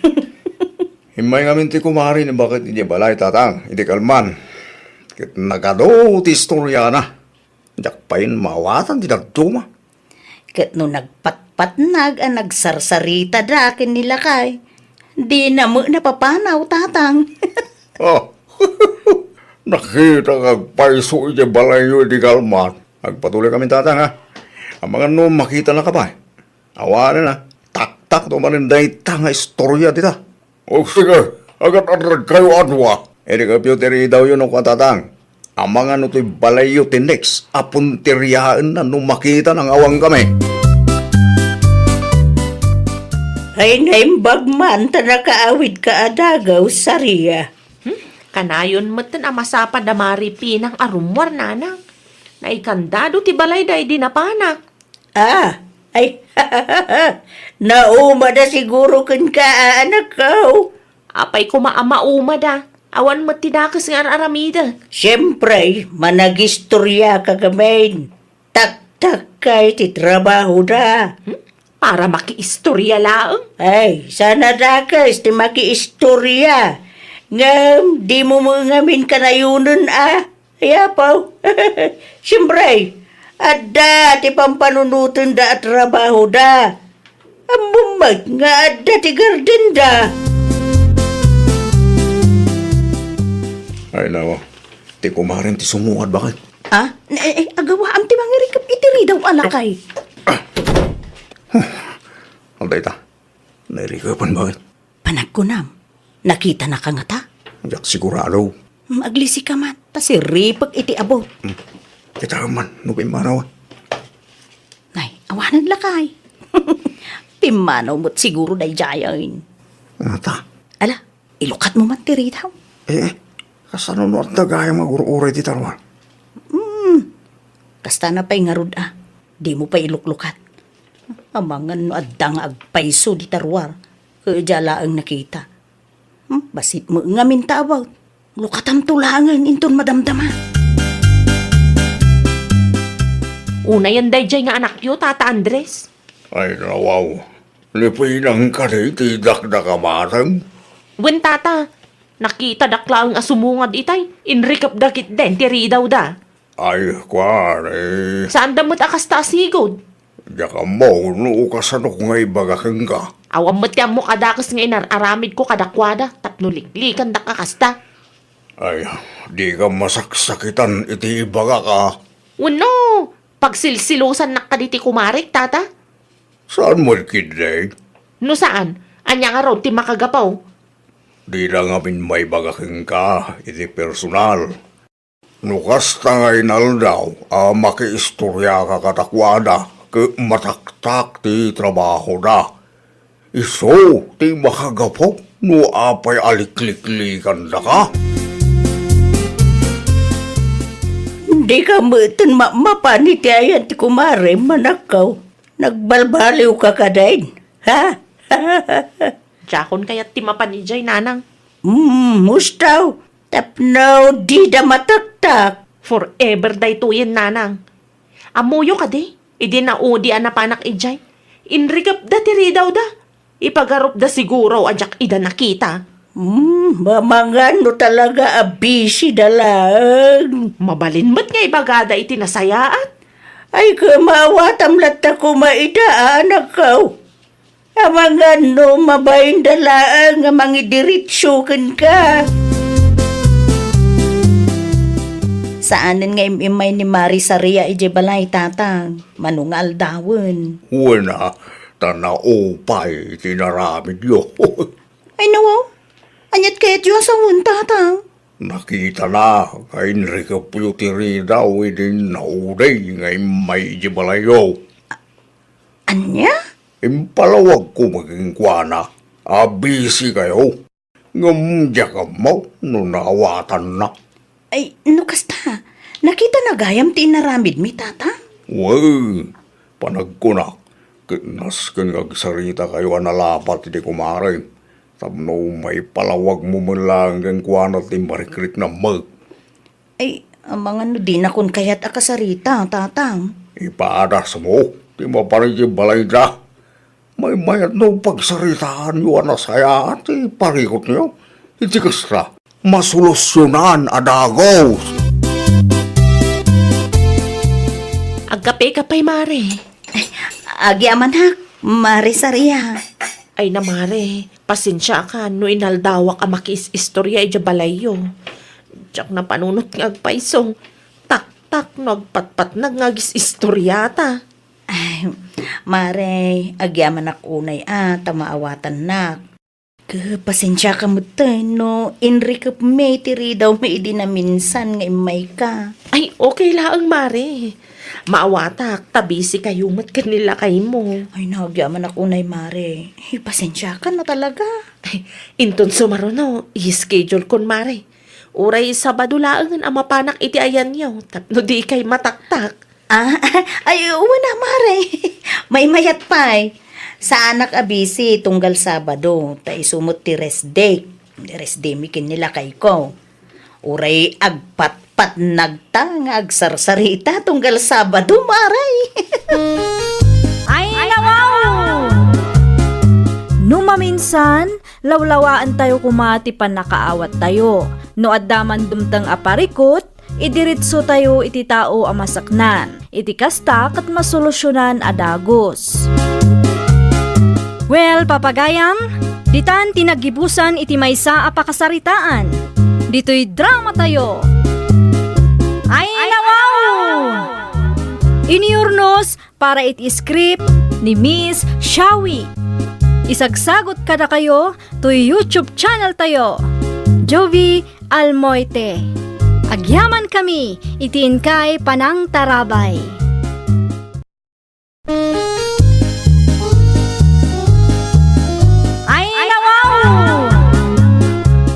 Himay nga minti kumari ni bakit hindi balay tatang. Hindi kalman. Kit nagado ti istorya na. Diyak pa yun mawatan ti nagtuma. Kat no nagpatpatnag ang nagsarsarita dakin nila kay. Di na mo napapanaw tatang. Oh. Nakita kag paiso iti balay yu di kalman. Agpatuloy kami tatang ha. Ang mga no makita na ka pa. Awanan na. Tak-tak to maninday nga istorya dita. O sige, agad-agad kayo adwa. Edi kapyuteri daw yun ang katatang. Ang mga no to'y balay yu tinex. Apuntiryaan na nung makita ng awang kami. Ay naimbag man ta nakaawid ka adagaw sariya. Kanayon matan amasapa da maripi ng arumwar nanang. Naikandado ti balay da dinapanak. Ah, ay nauma da siguro kan ka anak ko. Apay kumaama-uma da. Awan mo tinakas nga aramida. Siyempre, managistorya ka gamain. Tak-tak kay ti trabaho da. Para makiistorya laang. Ay, sana dakas ti makiistorya. Ngam, di mo ngamin kanayunan Ayapaw. Siyempre, adda ti pampanunutan da at trabaho da. Amumag nga adda ti garden da. Ay nawa. Ti kumarin ti sumuad bakit? Agawa am ti mangirikap itiri daw alakay. Alday ta. Nairikapan bakit? Panagkunam, nakita na ka nga ta? Yak sigurado. Maglisi ka man, pasiripag iti abot. Kita man, nupimanaw. Nay, awanan lakay. Pimanaw mo't siguro day jayain. Ata, Ala, ilukat mo man tiritaw. kasano no at dagaya mag-ururay di tarwan? Kasta na pa'y ngarud di mo pa iluklukat. Amangan no adda nga agpaiso di tarwar. Kaya ang nakita. Basit mo nga mintabaw. Lukatam tulangan inton madamdama. Una yan dayjay nga anak yo, Tata Andres. Ay, nawaw. Lipinang ka rin, tidak na kamatang. Wen tata, nakita dakla ang asumungad itay. Inrikap dakit den, tiri daw da. Ay, kwan, Saan damot akas tasigod? Daka mo, no kasanok nga ibagaking ka. Awam matyam mo kadakas nga inararamid ko kadakwada. Tapno liklikan da kakasta. Ay, di ka masaksakitan iti ibaga ka. Uno, pagsilsilusan na kaditi kumarik, tata. Saan mo kiday? No saan? Anya nga raw ti makagapaw. Di lang amin may bagaking ka, iti personal. Nukas tangay nal daw, makiistorya ka katakwada, ke mataktak ti trabaho na. Iso, ti makagapaw, no apay alikliklikan na ka. Hindi ka mutin mapanitiayan ti kumare manakaw. Nagbalbaliw ka kadain. Ha? Jakon kayat ti mapanijay, nanang. Mustaw. Tapnaw di da mataktak. Forever day tuyen, nanang. Amuyo ka di. Idi na udi anapanak ijay. Inrigap da tiri daw da. Ipagarup da siguro ajak ida nakita. Mamangano talaga abisi dalang. Mabalin ba't nga ibagada iti nasayaan? Ay kamawatam latta ko maidaan akaw. Amangano mabayin dalaan nga mangidiritsyokan ka. Saanan nga imimay ni Mari Saria ije balay tatang. Manungal dawon. Wala, tanaupay, tinaramid yo. Ay nawaw. Anyat kayat yun sa tatang. Nakita na, kay Enrique Puyutiri daw, idin nauday, ngay may jibalayo. Anya? Impalawag ko maging kwana, abisi kayo. Ngamdya ka mo, no naawatan na. Ay, no kasta. Nakita na gayam ti naramid mi tatang. Uy, panagkunak, kinas kang agsarita kayo analapat di kumare. Tapno may palawag mo man lang ang kwana ti marikrik na mag. Ay, mga no di na kun kayat akasarita, tatang. Ipaadas mo, di maparigi balay na. May mayat no pagsaritaan nyo anasaya at iparikot nyo. Iti kasta, masolusyonan adagos. Agkape-kapay, Mare. Agi aman hak, Mari Saria. Ay na, Mare. Pasensya ka, no inaldawak ang makis-istorya ija balayo. Diyak na panunot ng agpaisong. Tak-tak, nagpatpat nagngagis istoryata. Ay, Mare, agi aman ak unay tamaawatan nak. Pasensya ka mo no, Enrique may tiri daw may di na minsan nga imay ka. Ay, okay lang, Mare. Maawatak, tabisi kayo mat kanila kay mo. Ay, nagyaman ako na Mare. Ay, pasensya ka na talaga. Ay, inton sumaro no, i-schedule kon, Mare. Uray Sabado laangan ang mapanak iti ayan niyo, tapno di kay mataktak. Ay, na Mare. May mayat pa Sa anak abisi, tunggal Sabado, ta isumot ti rest day. Rest day mikin nila kay ko. Uray agpat-pat nagtang agsarsarita tunggal Sabado, Maray. Ay, nawaw! Numaminsan, lawlawaan tayo kumati pa nakaawat tayo. No addaman dumtang aparikot, idiritso tayo iti tao amasaknan. Iti kasta kat masolusyonan adagos. Well, papagayam, ditan tinagibusan iti maysa apakasaritaan. Dito'y drama tayo. Ay, nawaw! Iniurnos para iti script ni Miss Shawi. Isagsagot kada kayo to YouTube channel tayo. Jovi Almoite. Agyaman kami, itiin kay Panang Tarabay. Ay nawaw!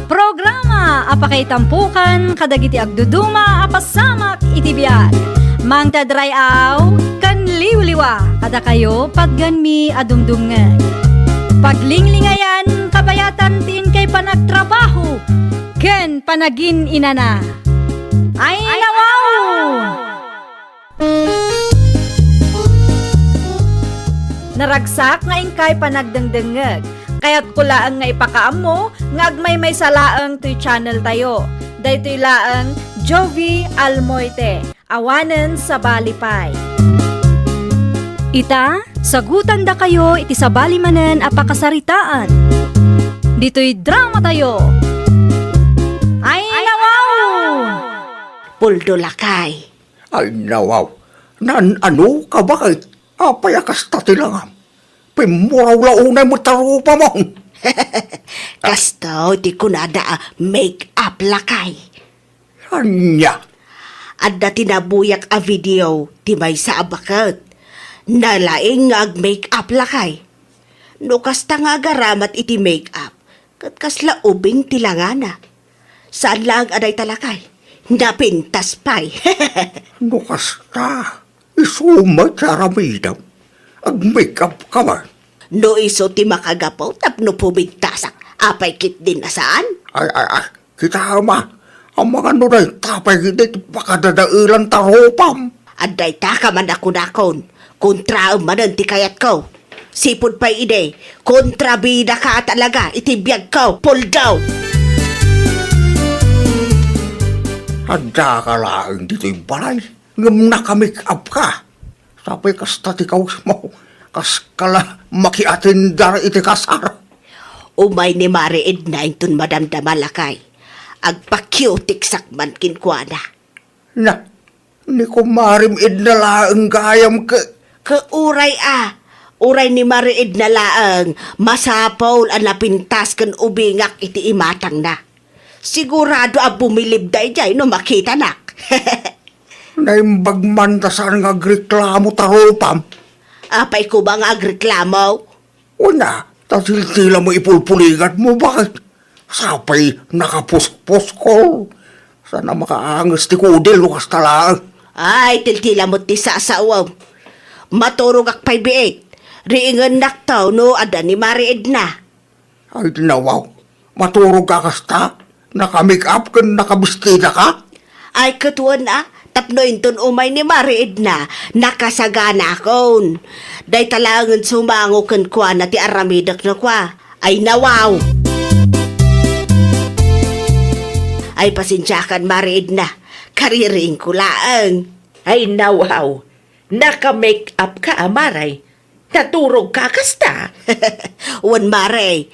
Programa apakay tampukan kadagiti agduduma apasamak iti biag. Mang tadray aw kan liwliwa kada kayo pagganmi adumdumngan. Paglinglingayan kabayatan tin kay panagtrabaho ken panagin inana. Ay nawaw! Naragsak nga ingkay panagdengdengeg. Kaya't kulaang nga ipakaamo nga agmay salaang to'y channel tayo. Daytoy laang Jovi Almoite. Awanen sa Balipay. Ita, sagutan da kayo iti sabali manen apakasaritaan. Dito'y drama tayo. Ay nawaw! Puldo lakay. Ay, nawaw. Ano ka ba kay apayakas tatilangam? Pimuraw launay mo tarupa mo. Kasto, di ko nada make-up lakay. Anya. Adda tinabuyak a video, ti may sa abakat. Nalaing nga ag-make-up lakay. No kasta nga garamat iti make-up, kat kasla ubing tilangana. Saan lang aday talakay? Napintas pay. No kasta. Isumay sa ramidam. Ag-makeup ka man. No iso ti makagapaw tapno pumigtasak. Apay kit din na saan? Ay, kita ma. Ang mga nunay tapay hindi pakadadailan tarupam. Aday ta ka man ako nakon. Kontra manan ti kayat ko. Sipod pa ide. Kontrabida ka talaga. Itibiyag ko. Pull down. Handa ka lang dito'y balay. Ngam nakamake-up ka. Sapay kas tatikaw mo. Kas kala makiatindar iti kasar. Umay ni Mari Edna intun madamdama lakay. Agpa-cutic sakman kinkwana. Na, ni ko marim idnalaang gayam ka. Kauray Uray ni Mari Edna laang masapaw ang napintas kan ubingak iti imatang na. Sigurado ang bumilib day jay no makita nak. Naimbagman ta saan nga agreklamo tarupam. Apay ko ba nga agreklamo? Una, tasil-tila mo ipulpuligat mo bakit? Sapay nakapuspos ko. Sana makaangas ti kudil lukas talaan. Ay, tiltila mo ti sasawaw. Maturog ak 5-8. Riingan naktaw no ada ni Mari Edna. Ay, nawaw. Maturog ka kasta. Nakamake up ka, nakabistida ka. Ay, katuan tapno inton umay ni Mari Edna, nakasagana akon. Day talangan sumango kan kwa na ti aramidak na kwa. Ay nawaw! Ay pasensyakan Mari Edna, kariring ko laang. Ay nawaw, naka-make up ka amaray. Naturog ka kasta. Wan Mari,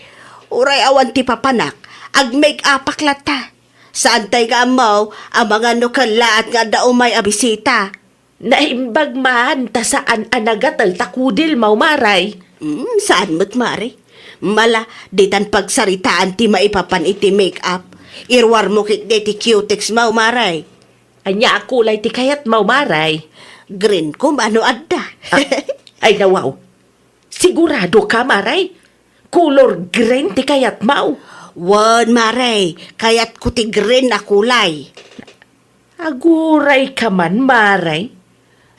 uray awan ti papanak, ag-make up aklata. Saan tay ka mo, ang mga nukala at nga daw may abisita. Naimbag man, ta saan anagatal takudil maumaray. Saan mo't Mari? Mala, ditan pagsaritaan ti maipapan iti make-up. Irwar mo kit ti cutex mo, Maray. Anya kulay ti kayat maumaray. Green ko mano adda. Ay nawaw, sigurado ka maray? Color green ti kayat mau. Wan, Maray, kayat ko ti green na kulay. Aguray ka man, maray.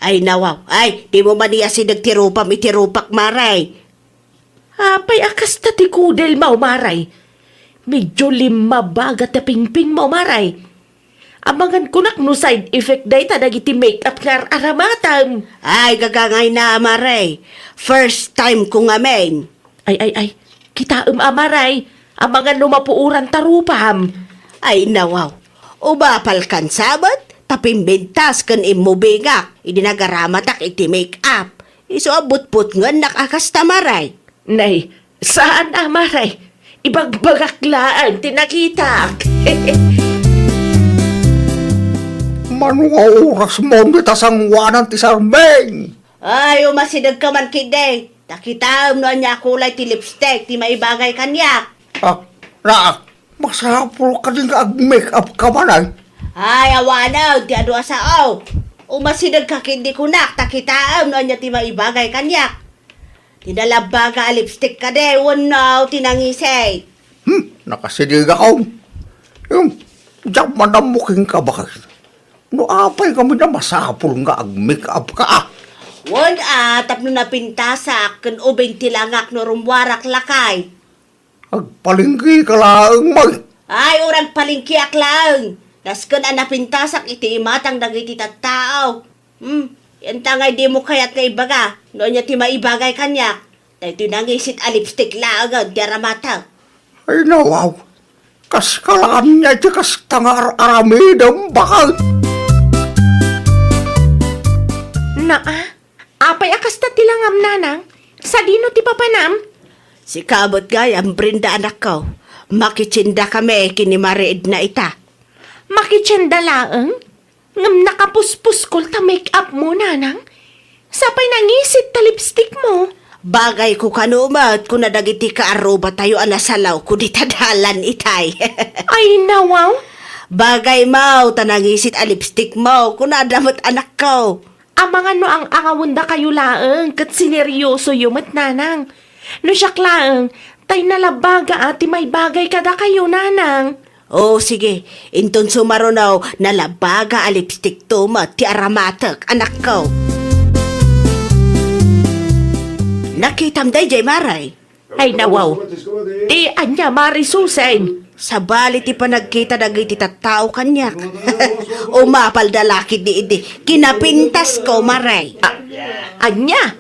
Ay nawaw, ay, di mo maniya si nagtirupam itirupak, Maray. Apay akas ta ti kudel mau, maray. Medyo lima baga ta pingping mau, maray. Amangan kunak no side effect day ta dagiti make-up nga aramatam. Ay, gagangay na, Maray. First time ko nga, men. Ay, kita amaray. Amangan lumapuuran tarupam. Ay nawaw, ubapal kan sabat, tapimbintas kan imubingak, idinagaramatak iti make-up. Iso abot-put nga nakakasta, Maray. Nay, saan amaray? Ibagbagaklaan, tinakita. Mano nga oras mo nita sangwanan ti sarmeng. Ay, umasidag ka man kiday. Takitam no niya kulay ti lipstick, ti maibagay kanyak. Ah, Masapul ka din ag-make up ka man ay. Ay, awanaw, ti adu asaaw. Umasinag ka kindi kunak, takitaam, no anya ti maibagay kanyak. Tinalabaga lipstick ka de, wanaw, tinangisay. Nakasidig ako. Yung, diyan manamuking ka ba? No, apay kami na masapul nga ag-make up ka ah. Tapno na pintasak, kan ubing tilangak no rumwarak lakay. Agpalinggi ka lang mag. Ay, urang palingkiak lang. Nasken pintasak iti imatang dagiti tattao. Yan tangay di mo kayat nga ibaga. Noon niya ti maibagay kanyak. Dahil nangisit a lipstick lang ang diaramata. Ay nawaw. Kas kalaan niya di kas tangar aramidang bakal. Apay akas ta tilangam nanang. Sa dino ti papanam? Si kabot gay ang Brenda anak ko. Makichinda kami kini mariid na ita. Makitsenda laeng? Ngam nakapuspus kol ta make up mo nanang? Sapay nangisit ta lipstick mo. Bagay ko kanumat kung nadagiti ka aruba tayo anasalaw ko di tadalan itay. Ay nawaw. Bagay mau tanangisit a lipstick mo kung nadamot anak ko. Amangan no ang angawunda kayo laeng kat sineryoso yumat nanang. No siya laeng, tay nalabaga ati may bagay kada kayo nanang. Oh, sige. Inton sumarunaw, nalabaga a lipstick to mo, ti aramatek, anak ko. Nakitam day, Jay Maray. Ay nawaw. Ti anya marisusen. Sa bali ti panagkita dagiti tattao kanyak. Umapal dalaki di idi. Kinapintas ko, Maray. Anya?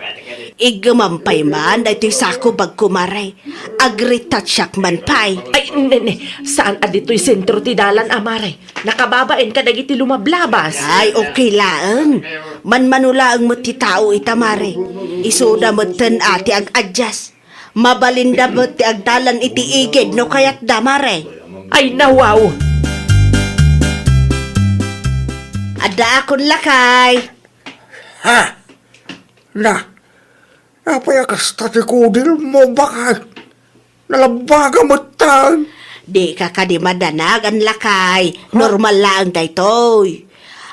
Igamampay man, dahito sako bag kumaray. Agritat siyak man pay. Ay, nene, saan adito'y sentro ti dalan amaray? Nakababain ka dagiti lumablabas. Ay, okay lang. Manmanula ang ti tao itamare. Isuda mo ten ati ag-adjust. Mabalinda mo ti agdalan iti igid no kayat damare. Ay, nawaw. Ada akon lakay. Ha? Napayakas tati kudil mo bakal. Nalabaga mo tan. Di ka kadimadanag ang lakay. Normal lang daytoy.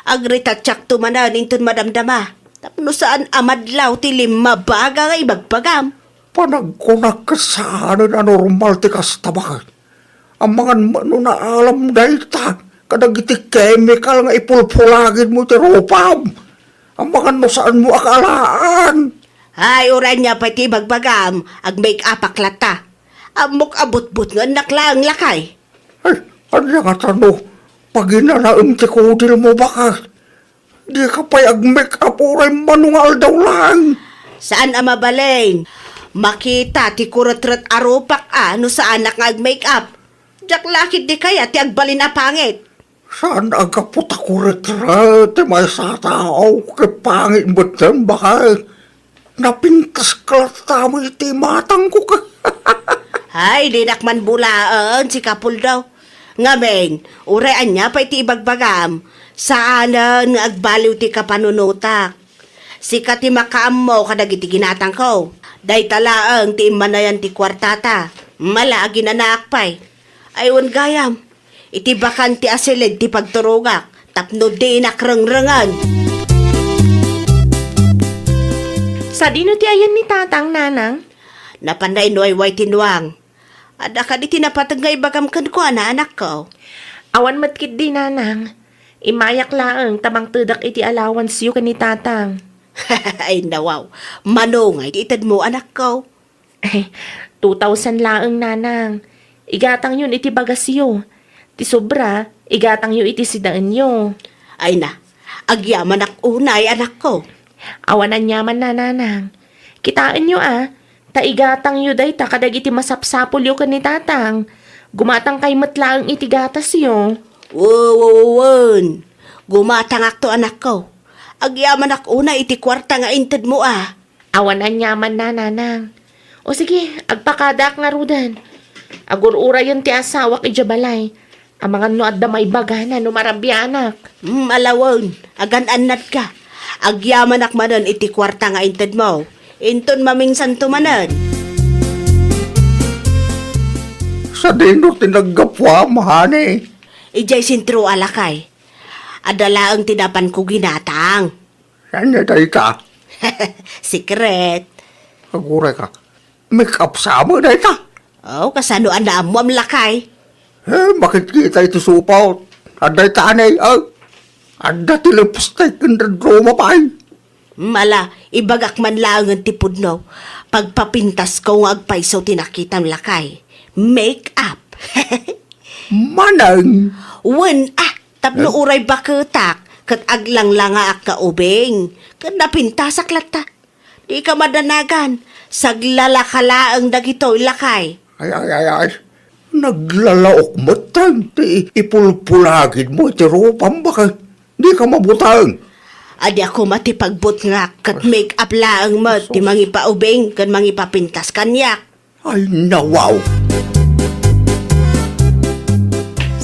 Agritatsak tumanan inton madamdama. Tapno saan amadlaw ti lima baga nga ibagpagam. Panagkunak ka saan na normal ti kastabakal. Ang mga mano na alam dayta. Kadagiti chemical nga ipulpulagin mo ti ropam. Ang mga no saan mo akalaan. Ay, uran niya pati bagbagam, ag-make up aklata. Amok abot-bot nga naklang lakay. Ay, ano nga tano? Pag inanaam ti kudil mo baka. Di ka pa'y ag-make up oray manungal daw lang. Saan ang mabaleng? Makita ti kurot-rot arupak no saan nga ag-make up. Diyak lakit di kaya ti agbalin na pangit. Saan agaputa ko retret, may sa tao, kay pangit mo dyan baka. Napintas ka tamo iti matang ko ka. Ay, di nakman bulaan si Kapul daw. Ngameng, uraan niya pa iti ibagbagam. Saanan nga agbaliw ti kapanunutak. Sika ti makaam mo kadag iti ginatang ko. Day talaang ti imanayan ti kwartata. Malaagi na naakpay. Aywan gayam. Iti bakan ti asilid ti pagturugak. Tapno di nakrengrengan. Sa dino ti ayan ni tatang nanang? Napanday no ay way tinuang. Ada ka di tinapatag nga ibagam kan ko anak ko. Awan matkit di nanang. Imayak laeng tamang tudak iti allowance yu ni tatang. Ay nawaw. Manongay ti itad mo anak ko. Eh, 2,000 laeng nanang. Igatang yun iti bagas yu. Ti sobra, igatang yu iti sidaan yu. Ay na, agyaman ak unay anak ko. Awanan yaman na nanang. Kitaan nyo taigatang yu day ta kadag iti masapsapol yu ni tatang. Gumatang kay matlaang iti gatas yu. Wow. Gumatang ak to anak ko. Agyaman ak una iti kwarta nga inted mo Awanan yaman na nanang. O sige, agpakadak nga rudan. Agurura yun ti asawak ijabalay. Ang mga no adda may bagana no marabyanak. Alawon, agan-anad ka. Agyaman ak manan iti kwarta nga inted mo. Inton mamingsan tumanan. sa dino tinagapwa, mahani. Ijay sintro alakay. Adala ang tinapan ko ginatang. Yan niya day ka. Secret. Aguray ka. Make up sa mo day ka. Oh, kasano ana mo am lakay. Bakit kita ito supaw? Aday tanay, Ada ti lipstick and droma pa ay. Mala, ibagak man lang ang tipod no. Pagpapintas ko ng agpaiso tinakitam lakay. Make up. Manang. Wen tapno uray baketak. Kat aglang lang nga ak kaubing. Kat napintasak lata. Di ka madanagan. Saglalakala ang dagitoy lakay. Ay. Naglalaok mo tan. Ipulpulagid mo iti ropam baka. Di ka mabutang. Adi ako matipagbot nga. Kat make up lang mo. Ti mangi paubing. Kat mangi papintas kanyak. Ay, nawaw.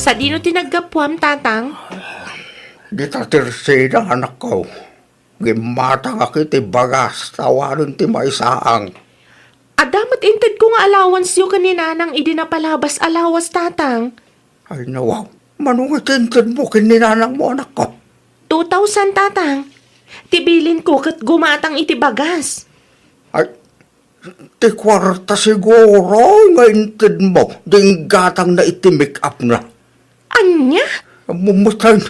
Sa dino tinagapwam, tatang? Di ta terseda anak ko. Gimatang akit bagas. Tawarin ti maisaang. Adamat inted ko nga allowance yu kanina nang idinapalabas alawas, tatang. Ay, nawaw. Manong atintid mo kininanang mo anak ko. 2,000, tatang. Tibilin ko kat gumatang itibagas. Ay, ti kwarta siguro nga intid mo. Ding gatang na iti-make up na. Anya? Mumutan.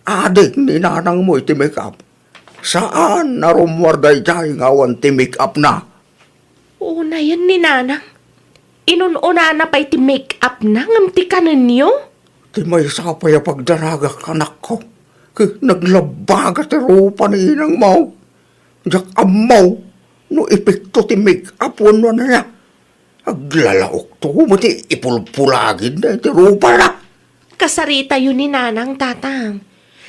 Adik ninanang mo iti-make up. Saan narumwarday jay ngawan ti-make up na? Una yan ni nanang. Inununa na pa iti make up na ngamti ka ninyo? Ti may sapay pagdaraga kanak ko. Naglabaga ti rupa ni inang mo. Jak amaw. No epekto ti make up wano na niya. Aglalaok to mo ti ipulpulagin na ti rupa na. Kasarita yun ni nanang, tatang.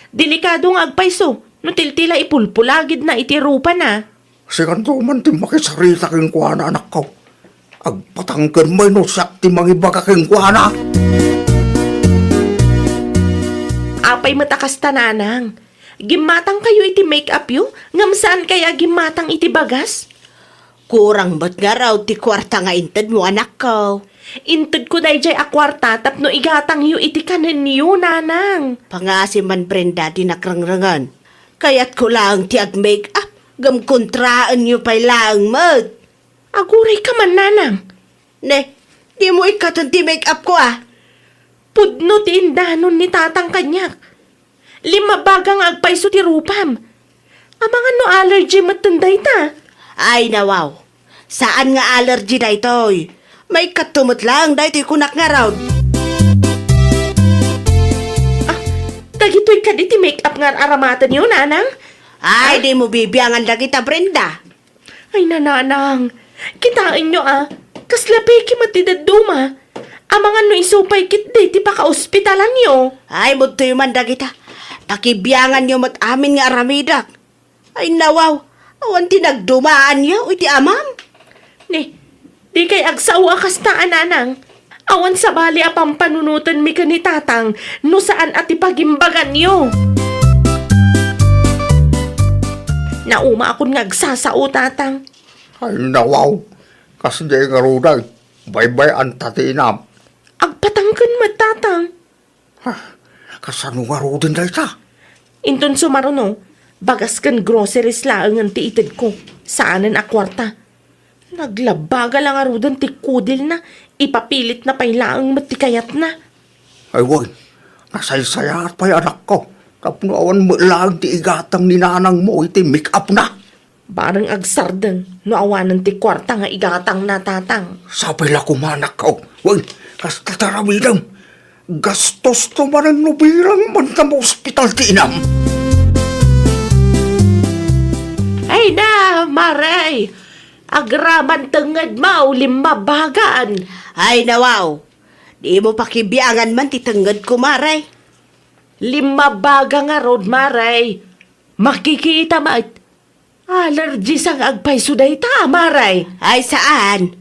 Delikadong agpaiso. No tiltila ipulpulagid na itirupa na. Sikanto man ti makisarita king kuana anak ko. Agpatanggan mo no sak ti mangibaga king kuana. Apay matakas tananang. Gimatang kayo iti make up yu? Ngam saan kaya gimatang iti bagas? Kurang ba't nga raw ti kwarta nga inted mo anak ko. Inted ko day jay akwarta tapno igatang yu iti kanin yu, nanang. Pangasi man Brenda di nakrangrangan. Kaya't ko lang ti ag-make up. Gamkontraan nyo pa'y lang mag. Aguray ka man, nanang. Ne, di mo ikatan ti make up ko Pudno ti indanon ni tatang kanyak. 5 bagang agpaiso ti rupam. Amangan no allergy matanday ta. Ay nawaw, saan nga allergy na itoy? May katumot lang dahil kunak nga raw. Tagito'y kad iti make up nga aramatan yun, nanang. Ay, di mo bibiyangan na kita, Brenda. Ay, nananang. Kitain nyo Kaslapi kimatidaduma. Amangan no isupay kit di ti paka-ospitalan nyo. Ay, muto yung manda kita. Pakibiyangan nyo mat amin nga aramidak. Ay, nawaw. Awan tinagdumaan nyo, iti amam. Ni, di kay agsawa kastaan, nanang. Awan sa bali apang panunutan mi ka ni tatang no saan at ipagimbagan nyo. Nauma akong nagsasao, tatang. Ay, nawaw. Kasi di nga ruday. Bye-bye ang tatinam. Agpatangkan mo, tatang. Kasano nga rudin day ta? Inton sumaruno, bagas kan groceries lang ang tiitid ko. Saanan akwarta. Naglabaga lang arudan ti kudil na. Ipapilit na pailaang matikayat na. Ay, wag. Nasaysaya at pa'y anak ko. Tapno awan mo lang ti igatang ninanang mo iti make up na. Barang agsardeng, no awanan ti kwarta nga igatang na, tatang. Sabay la kumanak ko. Wag, kas tataramidam. Gastos to man ang nubirang man sa ospital ti inam. Ay na, maray! Agraman tengad mau 5 bagan. Ay, nawaw. Di mo pakibiyangan man titangad ko, maray. 5 baga nga rod, maray. Makikita mat. Allergy sang agpay suday ta, maray. Ay, saan?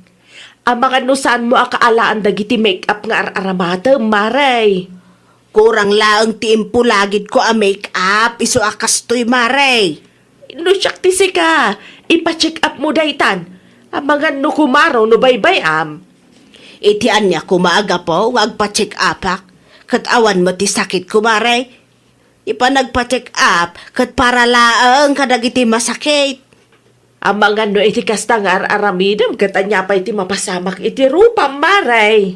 Ang mga nusan mo akaalaan dagiti make-up nga aramata, maray. Kurang laang tiimpo lagid ko make up. Iso akastoy, maray. No siyak ti ka. Ipa-check up mo daytan. Ang mga no kumaro no baybay am. itian niya kumaaga po, wag pa-check upak. Kat awan mo ti sakit kumare. Ipa nagpa-check up, kat para laang kadag iti masakit. Ang mga no iti kastangar aramidam katanya pa iti mapasamak iti rupa maray.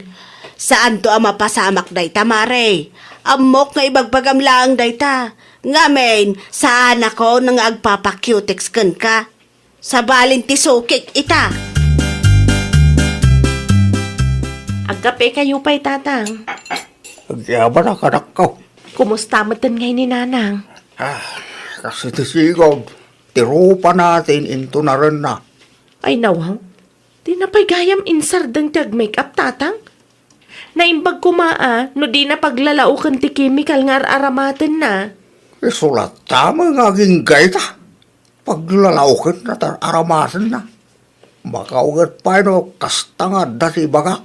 Saan to ang mapasamak dayta, mare? Amok nga ibagbagam lang dayta. Ngamen, saan ako nang agpapacutex kan ka? Sa balin ti sukik ita. Agkape kayo pa'y tatang. Agyaman ang anak ko. Kumusta matan ngayon ni nanang? Kasi tisigod, tirupa natin into na rin na. Ay nawaw, di na pa'y gayam insardang tag-makeup tatang? Naimbag kumaa, no di na paglalaukan ti chemical nga aramatan na. Isulat tama nga ginggay ta. Paglalaukin na ta, aramasan na. Makaugat pa no, kastangad da si baga.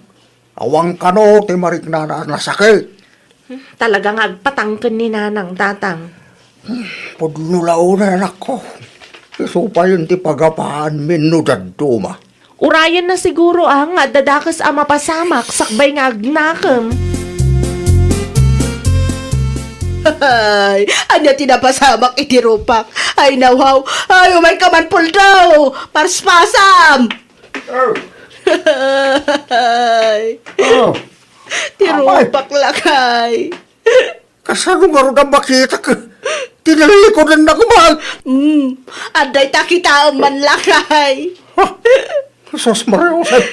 Awang kano, ti marik na nasakit. Talagang agpatangkan ni nanang tatang. Pudnulao na anak ko. Iso pa yun ti pagapaan minudad duma. Urayan na siguro ang dadakas ama pasamak sakbay nga agnakam. Ay, anya tinapasamak iti rupak. Ay, nawaw. Ay, umay ka man pul daw. Parspasam. Ay, Oh, tirupak lakay. kasano nga rin ang makita ka? Tinalikodan na kumahal. Aday ta kita man lakay. Sos Mariosay,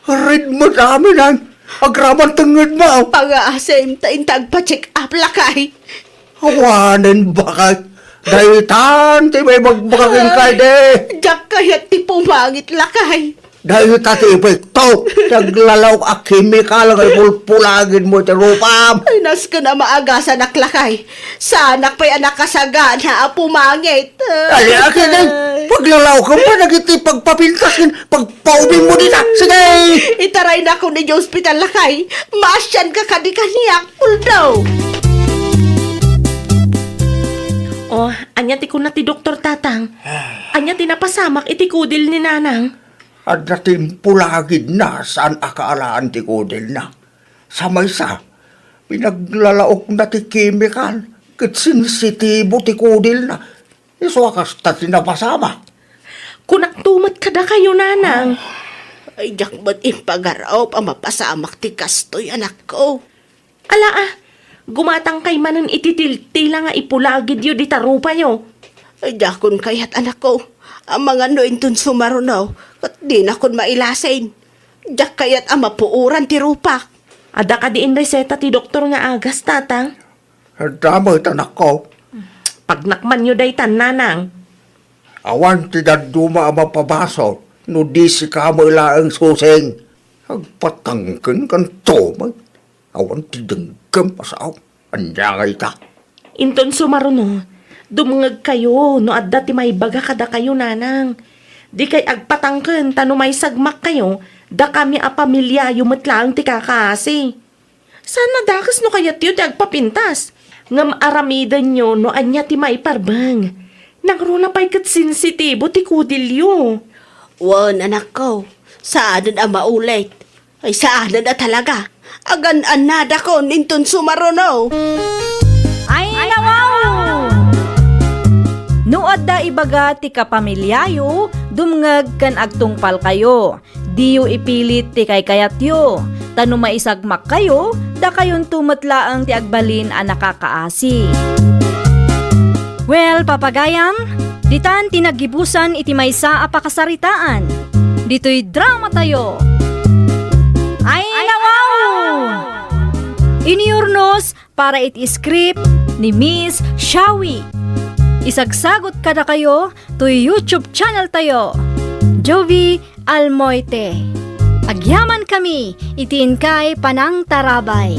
rin mo namin ang agraman tungod mo. Pag-aasem ta intag pa-check up lakay. Awanan ba ka? Dahitan, ti may magbakagin kay de. Diyak kayat ti pumangit lakay. Dahitan ti epekto. Naglalaw ka chemical ngay pulpulagin mo ti rupam. Ay, nas ka na maagasan naklakay. Sa anak pa'y anak kasaga na pumangit. Ay, akin ay, paglalaw ka pa, nagiti pagpapintasin, pagpaubin mo din na. Sige! Itaray na ako ni hospital lakay. Maasyan ka kaniyak. Puldaw. Oh, anya ti kun na ti doktor tatang. Anya ti napasamak iti kudil ni nanang. At natin pulagid na saan akaalaan ti kudil na. Sa maysa, pinaglalaok na ti chemical, kat sensitibo ti kudil na. Iswakas ta tinapasama. Kunak tumat kada kayo nanang. Ay, diyak ba't impagaraw ang mapasamak ti kastoy anak ko. Ala gumatang kay manan ititiltila nga ipulagid yu di tarupa yo. Ay, dakon kayat anak ko. Ang mga nointun sumarunaw, at di na kon mailasin. Diyak kayat ang mapuuran ti rupak. Ada ka diin reseta ti doktor nga agas tatang. At damay anak ko, Pag nakman yu daytan nanang. awan ti daduma ang mapabaso, no di si kamala ang suseng. Agpatangkin kan tomay, awan ti denggam pasaw, anjangay ta. Inton sumaruno, dumungag kayo no adda ti may baga kada kayo nanang. Di kay agpatangken tano may sagmak kayo, da kami a pamilya yumatlaang ti kakasi. Sana dakas no kayat yu ti agpapintas. Ngam aramidan nyo no anya ti maiparbang. Nagruna pa'y kat sensitibo ti kudilyo. Wan, anak ko. Saanan ang maulit? Ay, saanan na talaga. Agan anada ko nintun sumarunaw. Ay, nawaw! Nuad da ibaga ti kapamilyayo, dumngag kan agtungpal kayo. Diyo ipilit ti kay kayatyo. Tano maisagmak kayo, da kayon tumatlaang ti agbalin a nakakaasi. Well, papagayam, ditan tinagibusan iti maysa a pakasaritaan. Dito'y drama tayo. Ay, nawaw! Iniurnos para iti script ni Miss Shawi. Isagsagot kada kayo to YouTube channel tayo. Jovi Almoite. Agyaman kami, itiin kay Panang Tarabay.